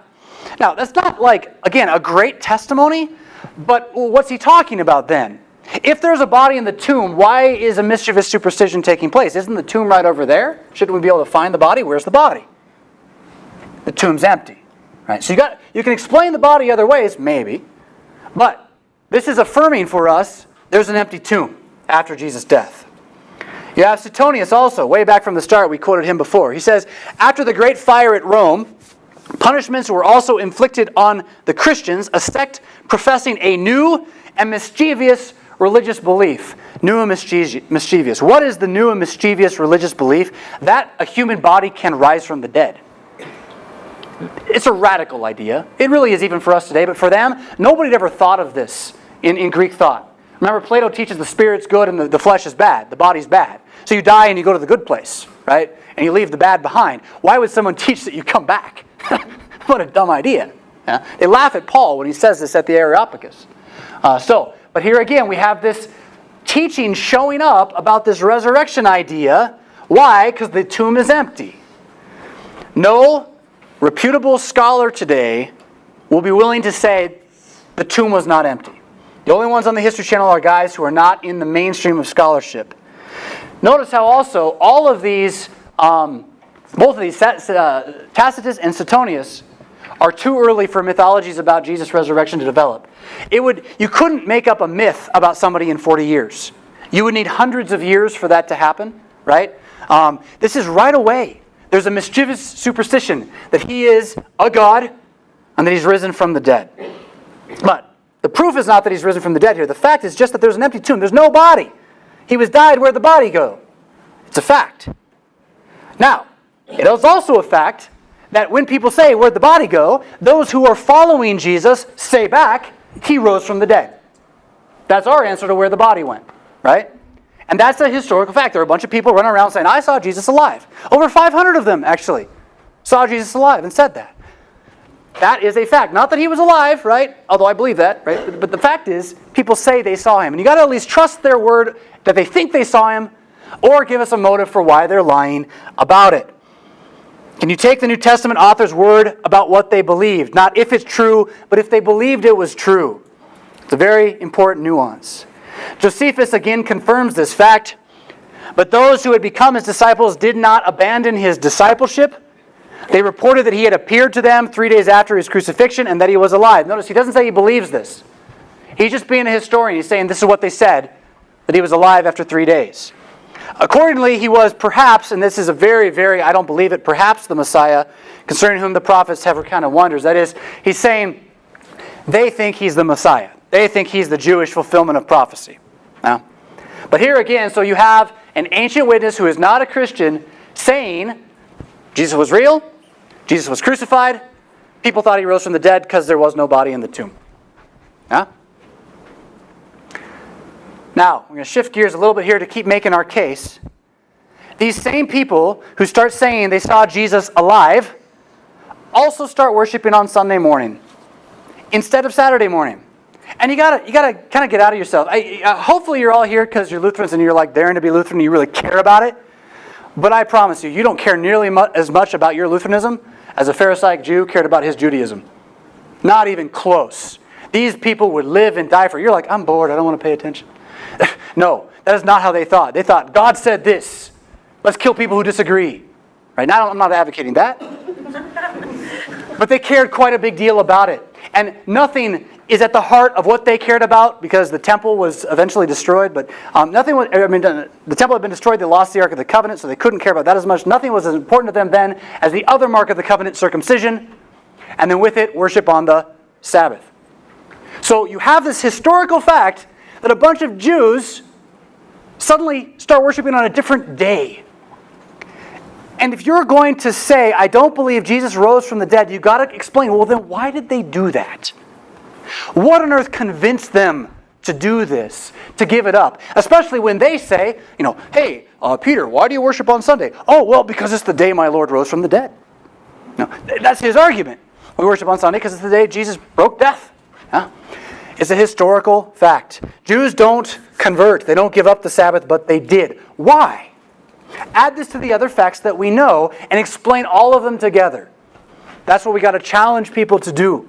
Now, that's not like, again, a great testimony, But what's he talking about then? If there's a body in the tomb, why is a mischievous superstition taking place? Isn't the tomb right over there? Shouldn't we be able to find the body? Where's the body? The tomb's empty. Right? So you can explain the body other ways, maybe. But this is affirming for us there's an empty tomb after Jesus' death. You have Suetonius also, way back from the start, we quoted him before. He says, after the great fire at Rome, punishments were also inflicted on the Christians, a sect professing a new and mischievous religious belief. New and mischievous. What is the new and mischievous religious belief? That a human body can rise from the dead. It's a radical idea. It really is even for us today, but for them, nobody had ever thought of this in Greek thought. Remember, Plato teaches the spirit's good and the flesh is bad. The body's bad. So you die and you go to the good place, right? And you leave the bad behind. Why would someone teach that you come back? What a dumb idea. Yeah? They laugh at Paul when he says this at the Areopagus. But here again, we have this teaching showing up about this resurrection idea. Why? Because the tomb is empty. No reputable scholar today will be willing to say the tomb was not empty. The only ones on the History Channel are guys who are not in the mainstream of scholarship. Notice how also all of these, both of these, Tacitus and Suetonius, are too early for mythologies about Jesus' resurrection to develop. You couldn't make up a myth about somebody in 40 years. You would need hundreds of years for that to happen, right? This is right away. There's a mischievous superstition that he is a god and that he's risen from the dead. But the proof is not that he's risen from the dead here. The fact is just that there's an empty tomb. There's no body. He was died. Where'd the body go? It's a fact. Now, it is also a fact that when people say, where'd the body go? Those who are following Jesus say back, he rose from the dead. That's our answer to where the body went, right? And that's a historical fact. There are a bunch of people running around saying, I saw Jesus alive. Over 500 of them, actually, saw Jesus alive and said that. That is a fact. Not that he was alive, right? Although I believe that, right? But the fact is, people say they saw him. And you got to at least trust their word that they think they saw him, or give us a motive for why they're lying about it. Can you take the New Testament author's word about what they believed? Not if it's true, but if they believed it was true. It's a very important nuance. Josephus again confirms this fact. But those who had become his disciples did not abandon his discipleship. They reported that he had appeared to them 3 days after his crucifixion and that he was alive. Notice, he doesn't say he believes this. He's just being a historian. He's saying this is what they said, that he was alive after 3 days. Accordingly, he was perhaps, and this is a very, very, I don't believe it, perhaps the Messiah, concerning whom the prophets have recounted wonders. That is, he's saying they think he's the Messiah. They think he's the Jewish fulfillment of prophecy. Now, but here again, so you have an ancient witness who is not a Christian saying Jesus was real, Jesus was crucified, people thought he rose from the dead because there was no body in the tomb. Yeah? Now, we're going to shift gears a little bit here to keep making our case. These same people who start saying they saw Jesus alive also start worshiping on Sunday morning instead of Saturday morning. And you gotta kind of get out of yourself. Hopefully you're all here because you're Lutherans and you're like daring to be Lutheran and you really care about it. But I promise you, you don't care nearly as much about your Lutheranism as a Pharisaic Jew cared about his Judaism. Not even close. These people would live and die for it. You're like, I'm bored, I don't want to pay attention. No, that is not how they thought. They thought, God said this. Let's kill people who disagree. Right? Now, I'm not advocating that. But they cared quite a big deal about it. And nothing is at the heart of what they cared about because the temple was eventually destroyed. But the temple had been destroyed. They lost the Ark of the Covenant, so they couldn't care about that as much. Nothing was as important to them then as the other mark of the covenant, circumcision. And then with it, worship on the Sabbath. So you have this historical fact that a bunch of Jews suddenly start worshiping on a different day. And if you're going to say, I don't believe Jesus rose from the dead, you've got to explain, well then why did they do that? What on earth convinced them to do this, to give it up? Especially when they say, hey, Peter, why do you worship on Sunday? Oh, well, because it's the day my Lord rose from the dead. No, that's his argument. We worship on Sunday because it's the day Jesus broke death. Yeah? It's a historical fact. Jews don't convert. They don't give up the Sabbath, but they did. Why? Add this to the other facts that we know and explain all of them together. That's what we got to challenge people to do.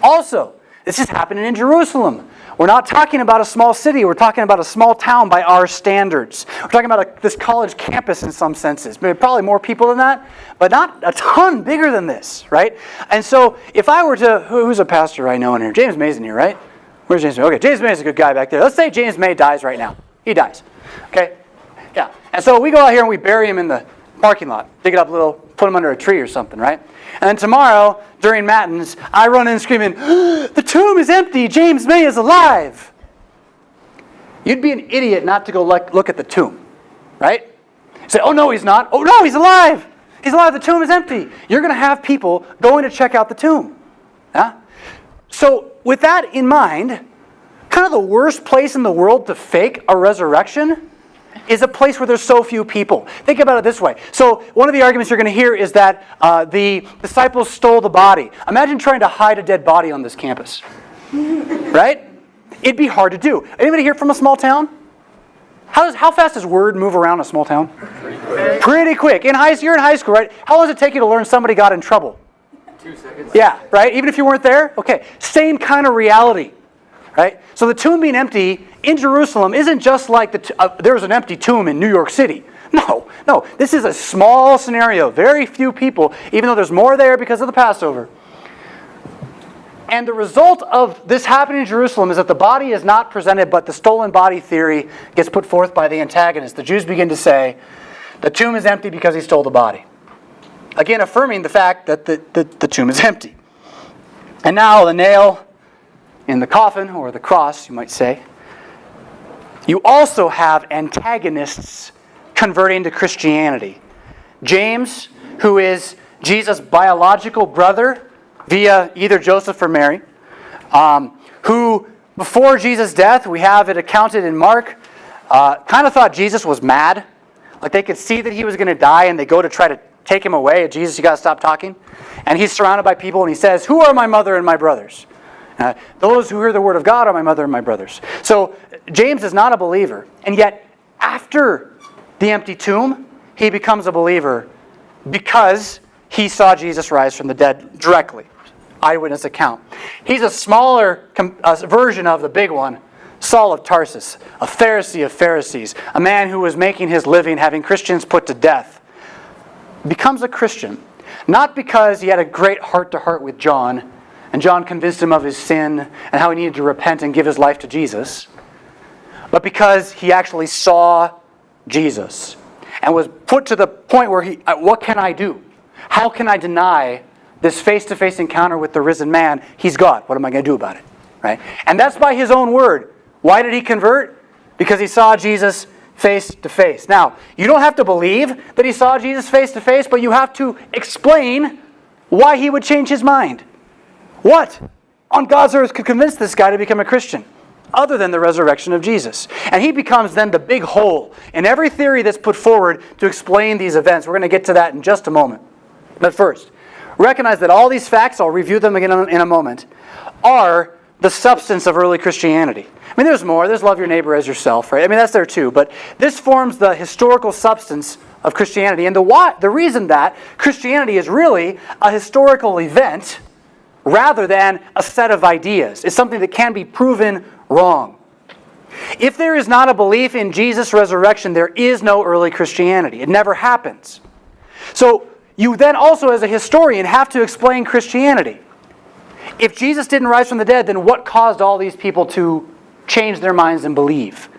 Also, This is happening in Jerusalem. We're not talking about a small city. We're talking about a small town by our standards. We're talking about this college campus in some senses. Maybe probably more people than that, but not a ton bigger than this, right? And so if I were to, who's a pastor I know in here? James May's in here, right? Where's James May? Okay, James May's a good guy back there. Let's say James May dies right now. He dies. Okay? Yeah. And so we go out here and we bury him in the parking lot. Dig it up a little, put him under a tree or something, right? And then tomorrow, during Matins, I run in screaming, the tomb is empty, James May is alive. You'd be an idiot not to go look at the tomb, right? You say, oh no, he's not. Oh no, he's alive. He's alive, the tomb is empty. You're going to have people going to check out the tomb. Yeah? So with that in mind, kind of the worst place in the world to fake a resurrection is a place where there's so few people. Think about it this way. So one of the arguments you're going to hear is that the disciples stole the body. Imagine trying to hide a dead body on this campus. Right? It'd be hard to do. Anybody here from a small town? How fast does word move around a small town? Pretty quick. You're in high school, right? How long does it take you to learn somebody got in trouble? 2 seconds. Yeah, right? Even if you weren't there? Okay. Same kind of reality. Right? So the tomb being empty in Jerusalem isn't just like there's an empty tomb in New York City. No. This is a small scenario. Very few people, even though there's more there because of the Passover. And the result of this happening in Jerusalem is that the body is not presented, but the stolen body theory gets put forth by the antagonists. The Jews begin to say, the tomb is empty because he stole the body. Again, affirming the fact that the tomb is empty. And now the nail in the coffin, or the cross, you might say. You also have antagonists converting to Christianity. James, who is Jesus' biological brother via either Joseph or Mary, who before Jesus' death, we have it accounted in Mark, kind of thought Jesus was mad. Like they could see that he was going to die and they go to try to take him away. Jesus, you got to stop talking. And he's surrounded by people and he says, who are my mother and my brothers? Those who hear the word of God are my mother and my brothers. So James is not a believer. And yet, after the empty tomb, he becomes a believer because he saw Jesus rise from the dead directly. Eyewitness account. He's a smaller version of the big one, Saul of Tarsus, a Pharisee of Pharisees, a man who was making his living having Christians put to death. Becomes a Christian. Not because he had a great heart-to-heart with John, and John convinced him of his sin and how he needed to repent and give his life to Jesus, but because he actually saw Jesus and was put to the point where what can I do? How can I deny this face-to-face encounter with the risen man? He's God. What am I going to do about it? Right? And that's by his own word. Why did he convert? Because he saw Jesus face-to-face. Now, you don't have to believe that he saw Jesus face-to-face, but you have to explain why he would change his mind. What on God's earth could convince this guy to become a Christian other than the resurrection of Jesus? And he becomes then the big hole in every theory that's put forward to explain these events. We're going to get to that in just a moment. But first, recognize that all these facts, I'll review them again in a moment, are the substance of early Christianity. I mean, there's more. There's love your neighbor as yourself, right? I mean, that's there too. But this forms the historical substance of Christianity. And the reason that Christianity is really a historical event rather than a set of ideas. It's something that can be proven wrong. If there is not a belief in Jesus' resurrection, there is no early Christianity. It never happens. So you then also, as a historian, have to explain Christianity. If Jesus didn't rise from the dead, then what caused all these people to change their minds and believe?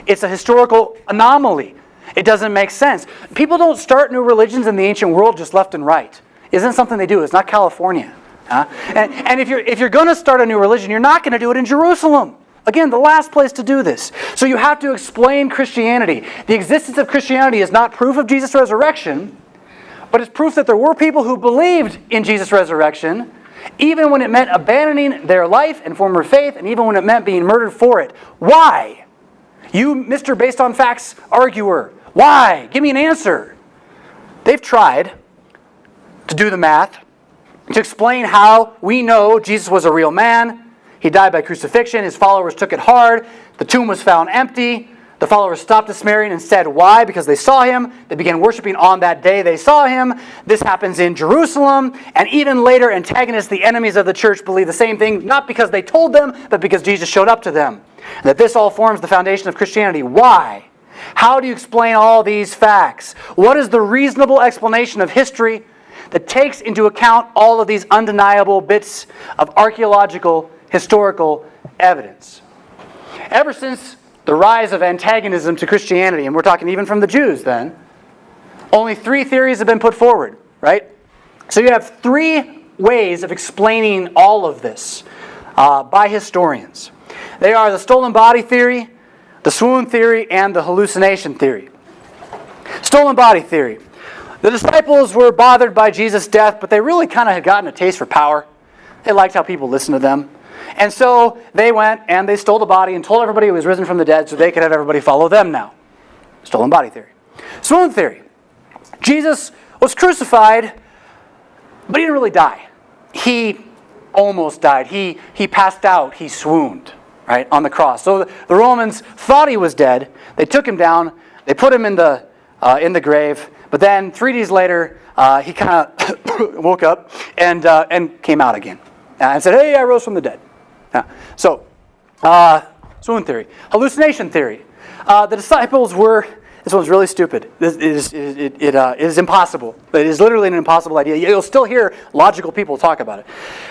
It's a historical anomaly. It doesn't make sense. People don't start new religions in the ancient world just left and right. Isn't something they do. It's not California. And if you're going to start a new religion, you're not going to do it in Jerusalem. Again, the last place to do this. So you have to explain Christianity. The existence of Christianity is not proof of Jesus' resurrection, but it's proof that there were people who believed in Jesus' resurrection, even when it meant abandoning their life and former faith, and even when it meant being murdered for it. Why? You, Mr. Based on Facts arguer, why? Give me an answer. They've tried to do the math, to explain how we know Jesus was a real man. He died by crucifixion. His followers took it hard. The tomb was found empty. The followers stopped dismarrying and said, why? Because they saw him. They began worshiping on that day they saw him. This happens in Jerusalem. And even later, antagonists, the enemies of the church, believe the same thing, not because they told them, but because Jesus showed up to them. And that this all forms the foundation of Christianity. Why? How do you explain all these facts? What is the reasonable explanation of history that takes into account all of these undeniable bits of archaeological, historical evidence? Ever since the rise of antagonism to Christianity, and we're talking even from the Jews then, only 3 theories have been put forward, right? So you have 3 ways of explaining all of this by historians. They are the stolen body theory, the swoon theory, and the hallucination theory. Stolen body theory. The disciples were bothered by Jesus' death, but they really kind of had gotten a taste for power. They liked how people listened to them. And so they went and they stole the body and told everybody he was risen from the dead so they could have everybody follow them now. Stolen body theory. Swoon theory. Jesus was crucified, but he didn't really die. He almost died. He passed out. He swooned, right, on the cross. So the Romans thought he was dead. They took him down. They put him in the grave. But then 3 days later, he kind of woke up and came out again and said, hey, I rose from the dead. So, swoon theory. Hallucination theory. The disciples were, this one's really stupid. It is impossible. It is literally an impossible idea. You'll still hear logical people talk about it.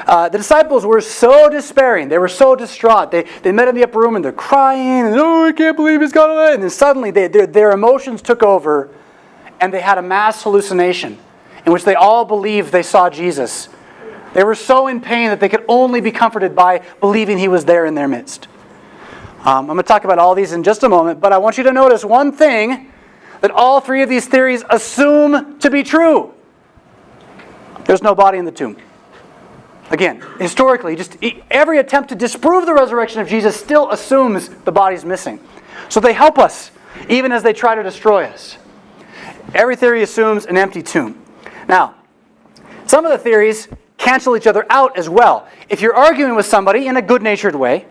The disciples were so despairing. They were so distraught. They met in the upper room and they're crying. And, oh, I can't believe he's gone away. And then suddenly their emotions took over and they had a mass hallucination in which they all believed they saw Jesus. They were so in pain that they could only be comforted by believing he was there in their midst. I'm going to talk about all these in just a moment, but I want you to notice one thing that all 3 of these theories assume to be true. There's no body in the tomb. Again, historically, just every attempt to disprove the resurrection of Jesus still assumes the body's missing. So they help us, even as they try to destroy us. Every theory assumes an empty tomb. Now, some of the theories cancel each other out as well. If you're arguing with somebody in a good-natured way,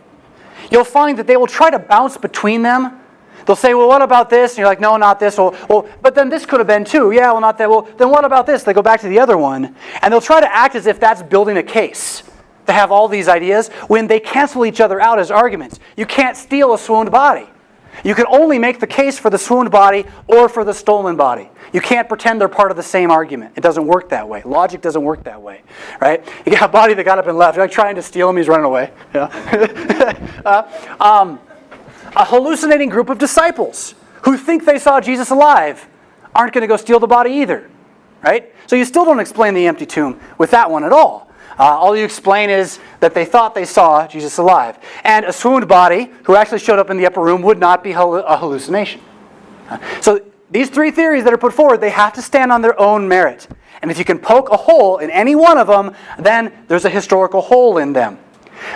you'll find that they will try to bounce between them. They'll say, well, what about this? And you're like, no, not this. Well, but then this could have been too. Yeah, well, not that. Well, then what about this? They go back to the other one. And they'll try to act as if that's building a case to have all these ideas when they cancel each other out as arguments. You can't steal a swooned body. You can only make the case for the swooned body or for the stolen body. You can't pretend they're part of the same argument. It doesn't work that way. Logic doesn't work that way, right? You got a body that got up and left. You're like trying to steal him. He's running away. Yeah. A hallucinating group of disciples who think they saw Jesus alive aren't going to go steal the body either, right? So you still don't explain the empty tomb with that one at all. All you explain is that they thought they saw Jesus alive. And a swooned body who actually showed up in the upper room would not be a hallucination. So these 3 theories that are put forward, they have to stand on their own merit. And if you can poke a hole in any one of them, then there's a historical hole in them.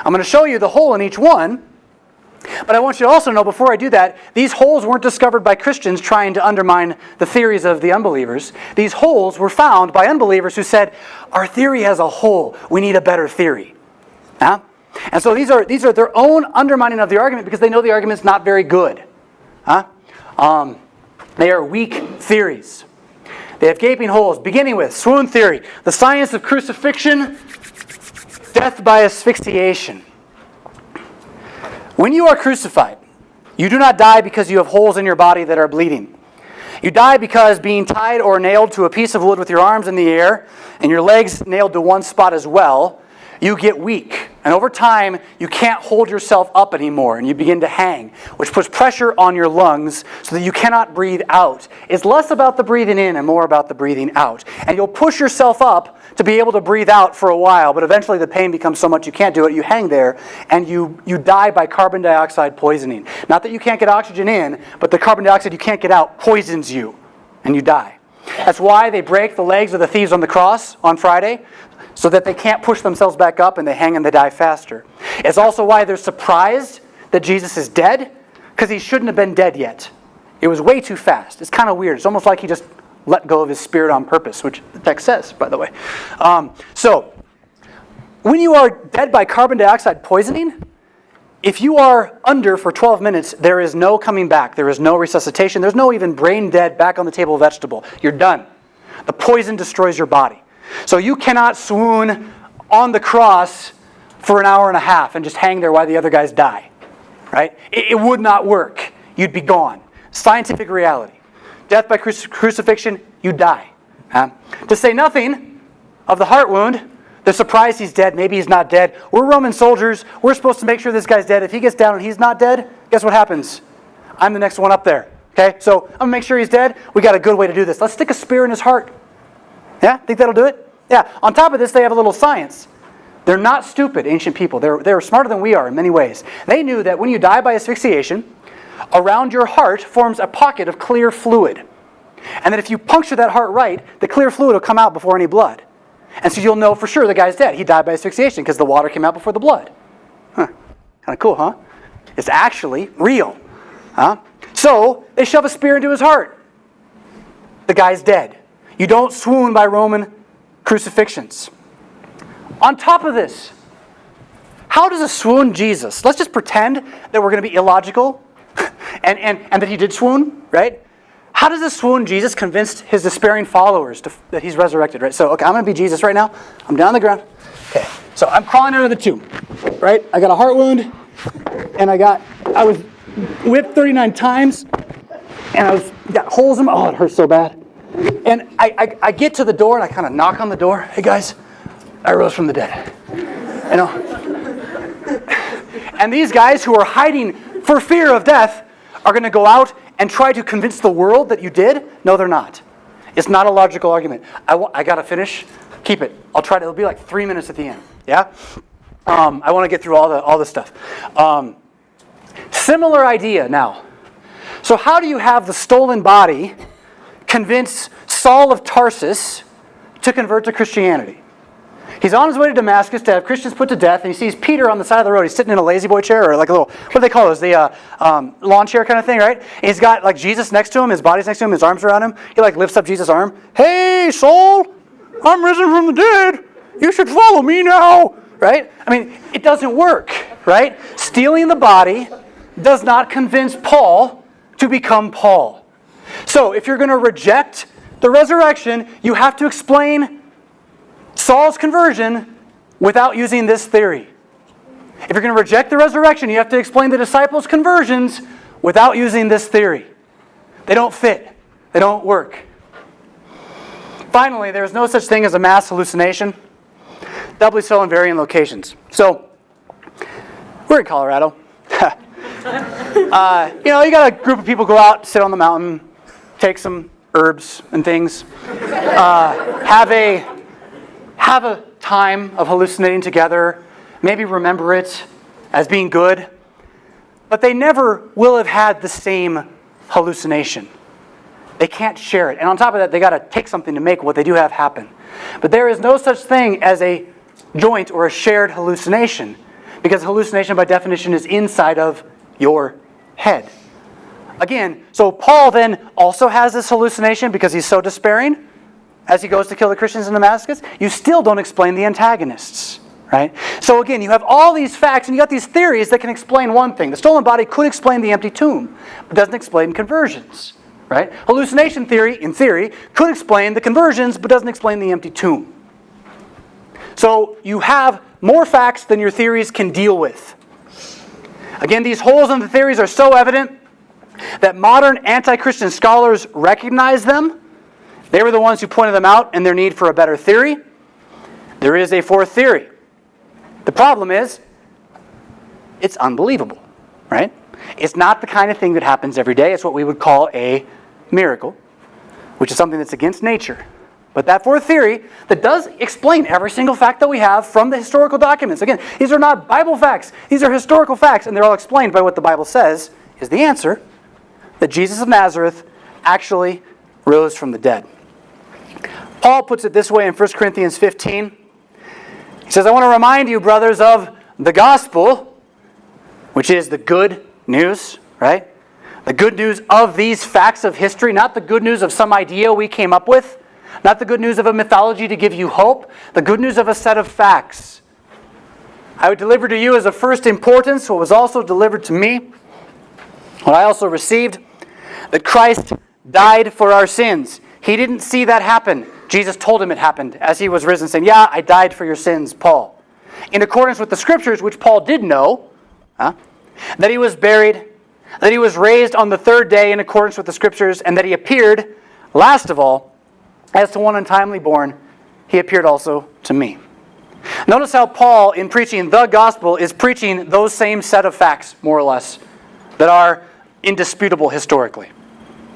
I'm going to show you the hole in each one. But I want you to also know, before I do that, these holes weren't discovered by Christians trying to undermine the theories of the unbelievers. These holes were found by unbelievers who said, our theory has a hole. We need a better theory. Huh? And so these are their own undermining of the argument because they know the argument's not very good. Huh? They are weak theories. They have gaping holes, beginning with swoon theory, the science of crucifixion, death by asphyxiation. When you are crucified, you do not die because you have holes in your body that are bleeding. You die because being tied or nailed to a piece of wood with your arms in the air and your legs nailed to one spot as well, you get weak. And over time, you can't hold yourself up anymore and you begin to hang, which puts pressure on your lungs so that you cannot breathe out. It's less about the breathing in and more about the breathing out. And you'll push yourself up to be able to breathe out for a while, but eventually the pain becomes so much you can't do it. You hang there and you die by carbon dioxide poisoning. Not that you can't get oxygen in, but the carbon dioxide you can't get out poisons you and you die. That's why they break the legs of the thieves on the cross on Friday, so that they can't push themselves back up and they hang and they die faster. It's also why they're surprised that Jesus is dead, because he shouldn't have been dead yet. It was way too fast. It's kind of weird. It's almost like he just let go of his spirit on purpose, which the text says, by the way. So, when you are dead by carbon dioxide poisoning, If you are under for 12 minutes, there is no coming back. There is no resuscitation. There's no even brain dead back on the table vegetable. You're done. The poison destroys your body. So you cannot swoon on the cross for an hour and a half and just hang there while the other guys die. Right? It would not work. You'd be gone. Scientific reality. Death by crucifixion, you die. To say nothing of the heart wound, the surprise he's dead, maybe he's not dead. We're Roman soldiers. We're supposed to make sure this guy's dead. If he gets down and he's not dead, guess what happens? I'm the next one up there. Okay? So I'm going to make sure he's dead. We got a good way to do this. Let's stick a spear in his heart. Yeah? Think that'll do it? Yeah. On top of this, they have a little science. They're not stupid, ancient people. They're smarter than we are in many ways. They knew that when you die by asphyxiation, around your heart forms a pocket of clear fluid. And that if you puncture that heart right, the clear fluid will come out before any blood. And so you'll know for sure the guy's dead. He died by asphyxiation because the water came out before the blood. Kind of cool, huh? It's actually real. So they shove a spear into his heart. The guy's dead. You don't swoon by Roman crucifixions. On top of this, how does a swoon Jesus? Let's just pretend that we're going to be illogical and that he did swoon, right? How does a swoon Jesus convince his despairing followers that he's resurrected, right? So, okay, I'm going to be Jesus right now. I'm down on the ground. Okay, so I'm crawling out of the tomb, right? I got a heart wound, and I was whipped 39 times, and I got holes in my, oh, it hurts so bad. And I get to the door, and I kind of knock on the door. Hey, guys, I rose from the dead. You know? And these guys who are hiding for fear of death are going to go out and try to convince the world that you did? No, they're not. It's not a logical argument. I got to finish. Keep it. I'll try to. It'll be like 3 minutes at the end. Yeah? I want to get through all the stuff. Similar idea now. So how do you have the stolen body convince Saul of Tarsus to convert to Christianity? He's on his way to Damascus to have Christians put to death, and he sees Peter on the side of the road. He's sitting in a lazy boy chair, or like a little, what do they call those? The lawn chair kind of thing, right? And he's got like Jesus next to him, his body's next to him, his arms around him. He like lifts up Jesus' arm. Hey, Saul, I'm risen from the dead. You should follow me now, right? I mean, it doesn't work, right? Stealing the body does not convince Paul to become Paul. So if you're going to reject the resurrection, you have to explain Saul's conversion without using this theory. If you're going to reject the resurrection, you have to explain the disciples' conversions without using this theory. They don't fit. They don't work. Finally, there is no such thing as a mass hallucination. Doubly so in varying locations. So, we're in Colorado. You got a group of people go out, sit on the mountain, take some herbs and things, have a time of hallucinating together, maybe remember it as being good, but they never will have had the same hallucination. They can't share it. And on top of that, they got to take something to make what they do have happen. But there is no such thing as a joint or a shared hallucination, because hallucination by definition is inside of your head. Again, so Paul then also has this hallucination because he's so despairing as he goes to kill the Christians in Damascus. You still don't explain the antagonists, right? So again, you have all these facts and you got these theories that can explain one thing. The stolen body could explain the empty tomb, but doesn't explain conversions, right? Hallucination theory, in theory, could explain the conversions, but doesn't explain the empty tomb. So you have more facts than your theories can deal with. Again, these holes in the theories are so evident that modern anti-Christian scholars recognize them. They were the ones who pointed them out and their need for a better theory. There is a fourth theory. The problem is, it's unbelievable, right? It's not the kind of thing that happens every day. It's what we would call a miracle, which is something that's against nature. But that fourth theory that does explain every single fact that we have from the historical documents. Again, these are not Bible facts. These are historical facts, and they're all explained by what the Bible says, is the answer that Jesus of Nazareth actually rose from the dead. Paul puts it this way in 1 Corinthians 15. He says, I want to remind you, brothers, of the gospel, which is the good news, right? The good news of these facts of history, not the good news of some idea we came up with, not the good news of a mythology to give you hope, the good news of a set of facts. I would deliver to you as of first importance what was also delivered to me, what I also received, that Christ died for our sins. He didn't see that happen. Jesus told him it happened as he was risen, saying, yeah, I died for your sins, Paul. In accordance with the Scriptures, which Paul did know, that he was buried, that he was raised on the third day in accordance with the Scriptures, and that he appeared, last of all, as to one untimely born, he appeared also to me. Notice how Paul, in preaching the gospel, is preaching those same set of facts, more or less, that are indisputable historically.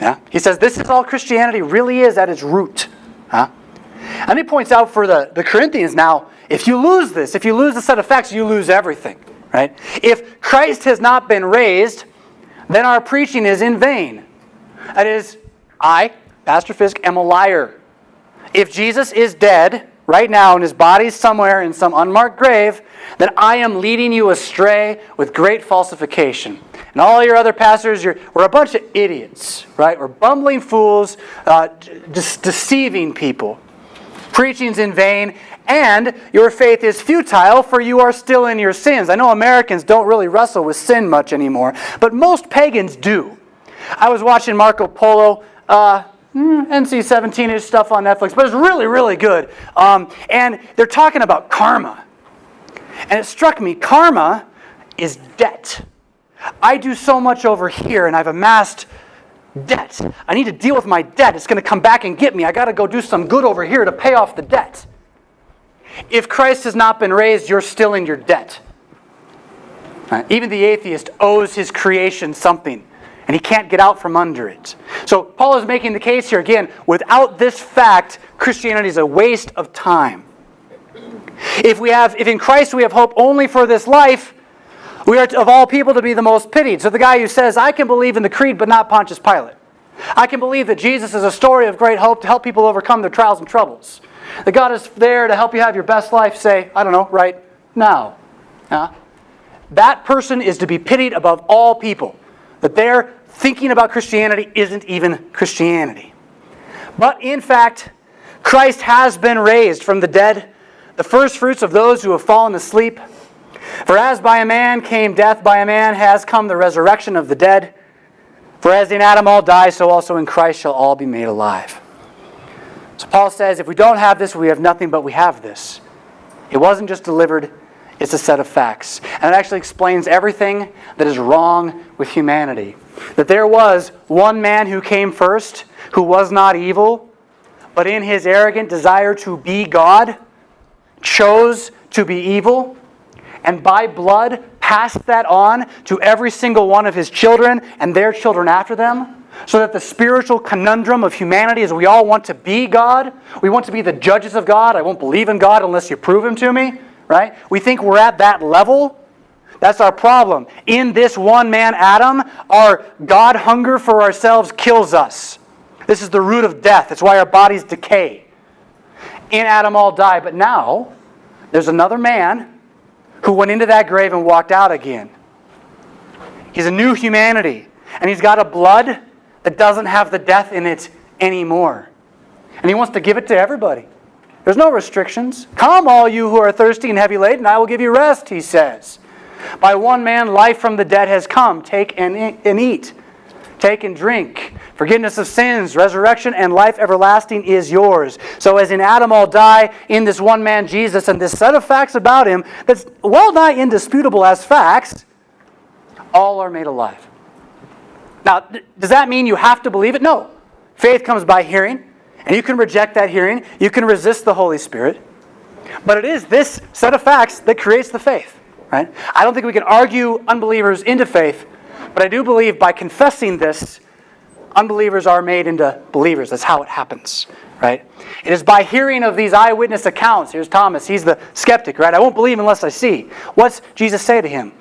Yeah? He says this is all Christianity really is at its root. And he points out for the Corinthians now, if you lose this, if you lose the set of facts, you lose everything. Right? If Christ has not been raised, then our preaching is in vain. That is, I, Pastor Fisk, am a liar. If Jesus is dead right now and his body's somewhere in some unmarked grave, then I am leading you astray with great falsification. And all your other pastors, we're a bunch of idiots, right? We're bumbling fools, deceiving people. Preaching's in vain, and your faith is futile, for you are still in your sins. I know Americans don't really wrestle with sin much anymore, but most pagans do. I was watching Marco Polo, NC-17-ish stuff on Netflix, but it's really, really good. And they're talking about karma. And it struck me, karma is debt. I do so much over here, and I've amassed debt. I need to deal with my debt. It's going to come back and get me. I got to go do some good over here to pay off the debt. If Christ has not been raised, you're still in your debt. Even the atheist owes his creation something, and he can't get out from under it. So Paul is making the case here again, without this fact, Christianity is a waste of time. If in Christ we have hope only for this life, we are of all people to be the most pitied. So the guy who says, I can believe in the creed but not Pontius Pilate. I can believe that Jesus is a story of great hope to help people overcome their trials and troubles. That God is there to help you have your best life, say, I don't know, right now. That person is to be pitied above all people. That their thinking about Christianity isn't even Christianity. But in fact, Christ has been raised from the dead, the first fruits of those who have fallen asleep. For as by a man came death, by a man has come the resurrection of the dead. For as in Adam all die, so also in Christ shall all be made alive. So Paul says, if we don't have this, we have nothing, but we have this. It wasn't just delivered, it's a set of facts. And it actually explains everything that is wrong with humanity. That there was one man who came first, who was not evil, but in his arrogant desire to be God, chose to be evil, and by blood passed that on to every single one of his children and their children after them, so that the spiritual conundrum of humanity is we all want to be God. We want to be the judges of God. I won't believe in God unless you prove him to me, right? We think we're at that level. That's our problem. In this one man, Adam, our God hunger for ourselves kills us. This is the root of death. It's why our bodies decay. In Adam all die. But now, there's another man who went into that grave and walked out again. He's a new humanity. And he's got a blood that doesn't have the death in it anymore. And he wants to give it to everybody. There's no restrictions. Come, all you who are thirsty and heavy laden, I will give you rest, he says. By one man, life from the dead has come. Take and eat. Take and drink. Forgiveness of sins, resurrection, and life everlasting is yours. So as in Adam all die, in this one man Jesus, and this set of facts about him that's well nigh indisputable as facts, all are made alive. Now, does that mean you have to believe it? No. Faith comes by hearing, and you can reject that hearing. You can resist the Holy Spirit. But it is this set of facts that creates the faith. Right? I don't think we can argue unbelievers into faith, but I do believe by confessing this, unbelievers are made into believers. That's how it happens, right? It is by hearing of these eyewitness accounts. Here's Thomas. He's the skeptic, right? I won't believe unless I see. What's Jesus say to him?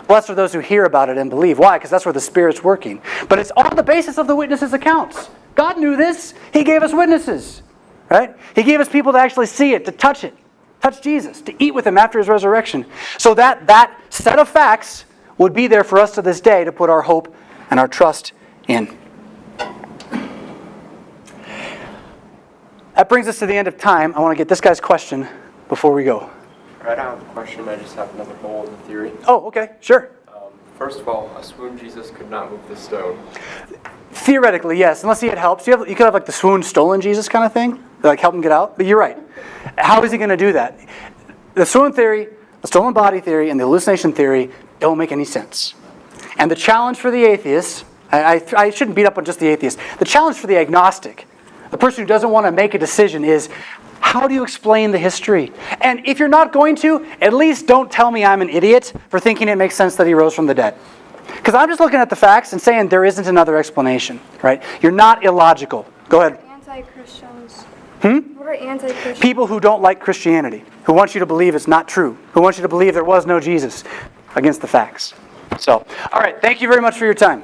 Blessed are those who hear about it and believe. Why? Because that's where the Spirit's working. But it's on the basis of the witnesses' accounts. God knew this. He gave us witnesses, right? He gave us people to actually see it, to touch Jesus, to eat with him after his resurrection. So that set of facts would be there for us to this day to put our hope and our trust in. That brings us to the end of time. I want to get this guy's question before we go. I don't have a question, I just have another hole in the theory. Oh, okay, sure. First of all, a swoon Jesus could not move the stone. Theoretically, yes, unless he had help. You could have like the swoon stolen Jesus kind of thing, like help him get out. But you're right. How is he going to do that? The swoon theory, the stolen body theory, and the hallucination theory don't make any sense. And the challenge for the atheist, I shouldn't beat up on just the atheist. The challenge for the agnostic, the person who doesn't want to make a decision, is how do you explain the history? And if you're not going to, at least don't tell me I'm an idiot for thinking it makes sense that he rose from the dead. Because I'm just looking at the facts and saying there isn't another explanation, right? You're not illogical. Go ahead. Anti-Christians. What are anti-Christians? People who don't like Christianity, who want you to believe it's not true, who want you to believe there was no Jesus, against the facts. So, all right, thank you very much for your time.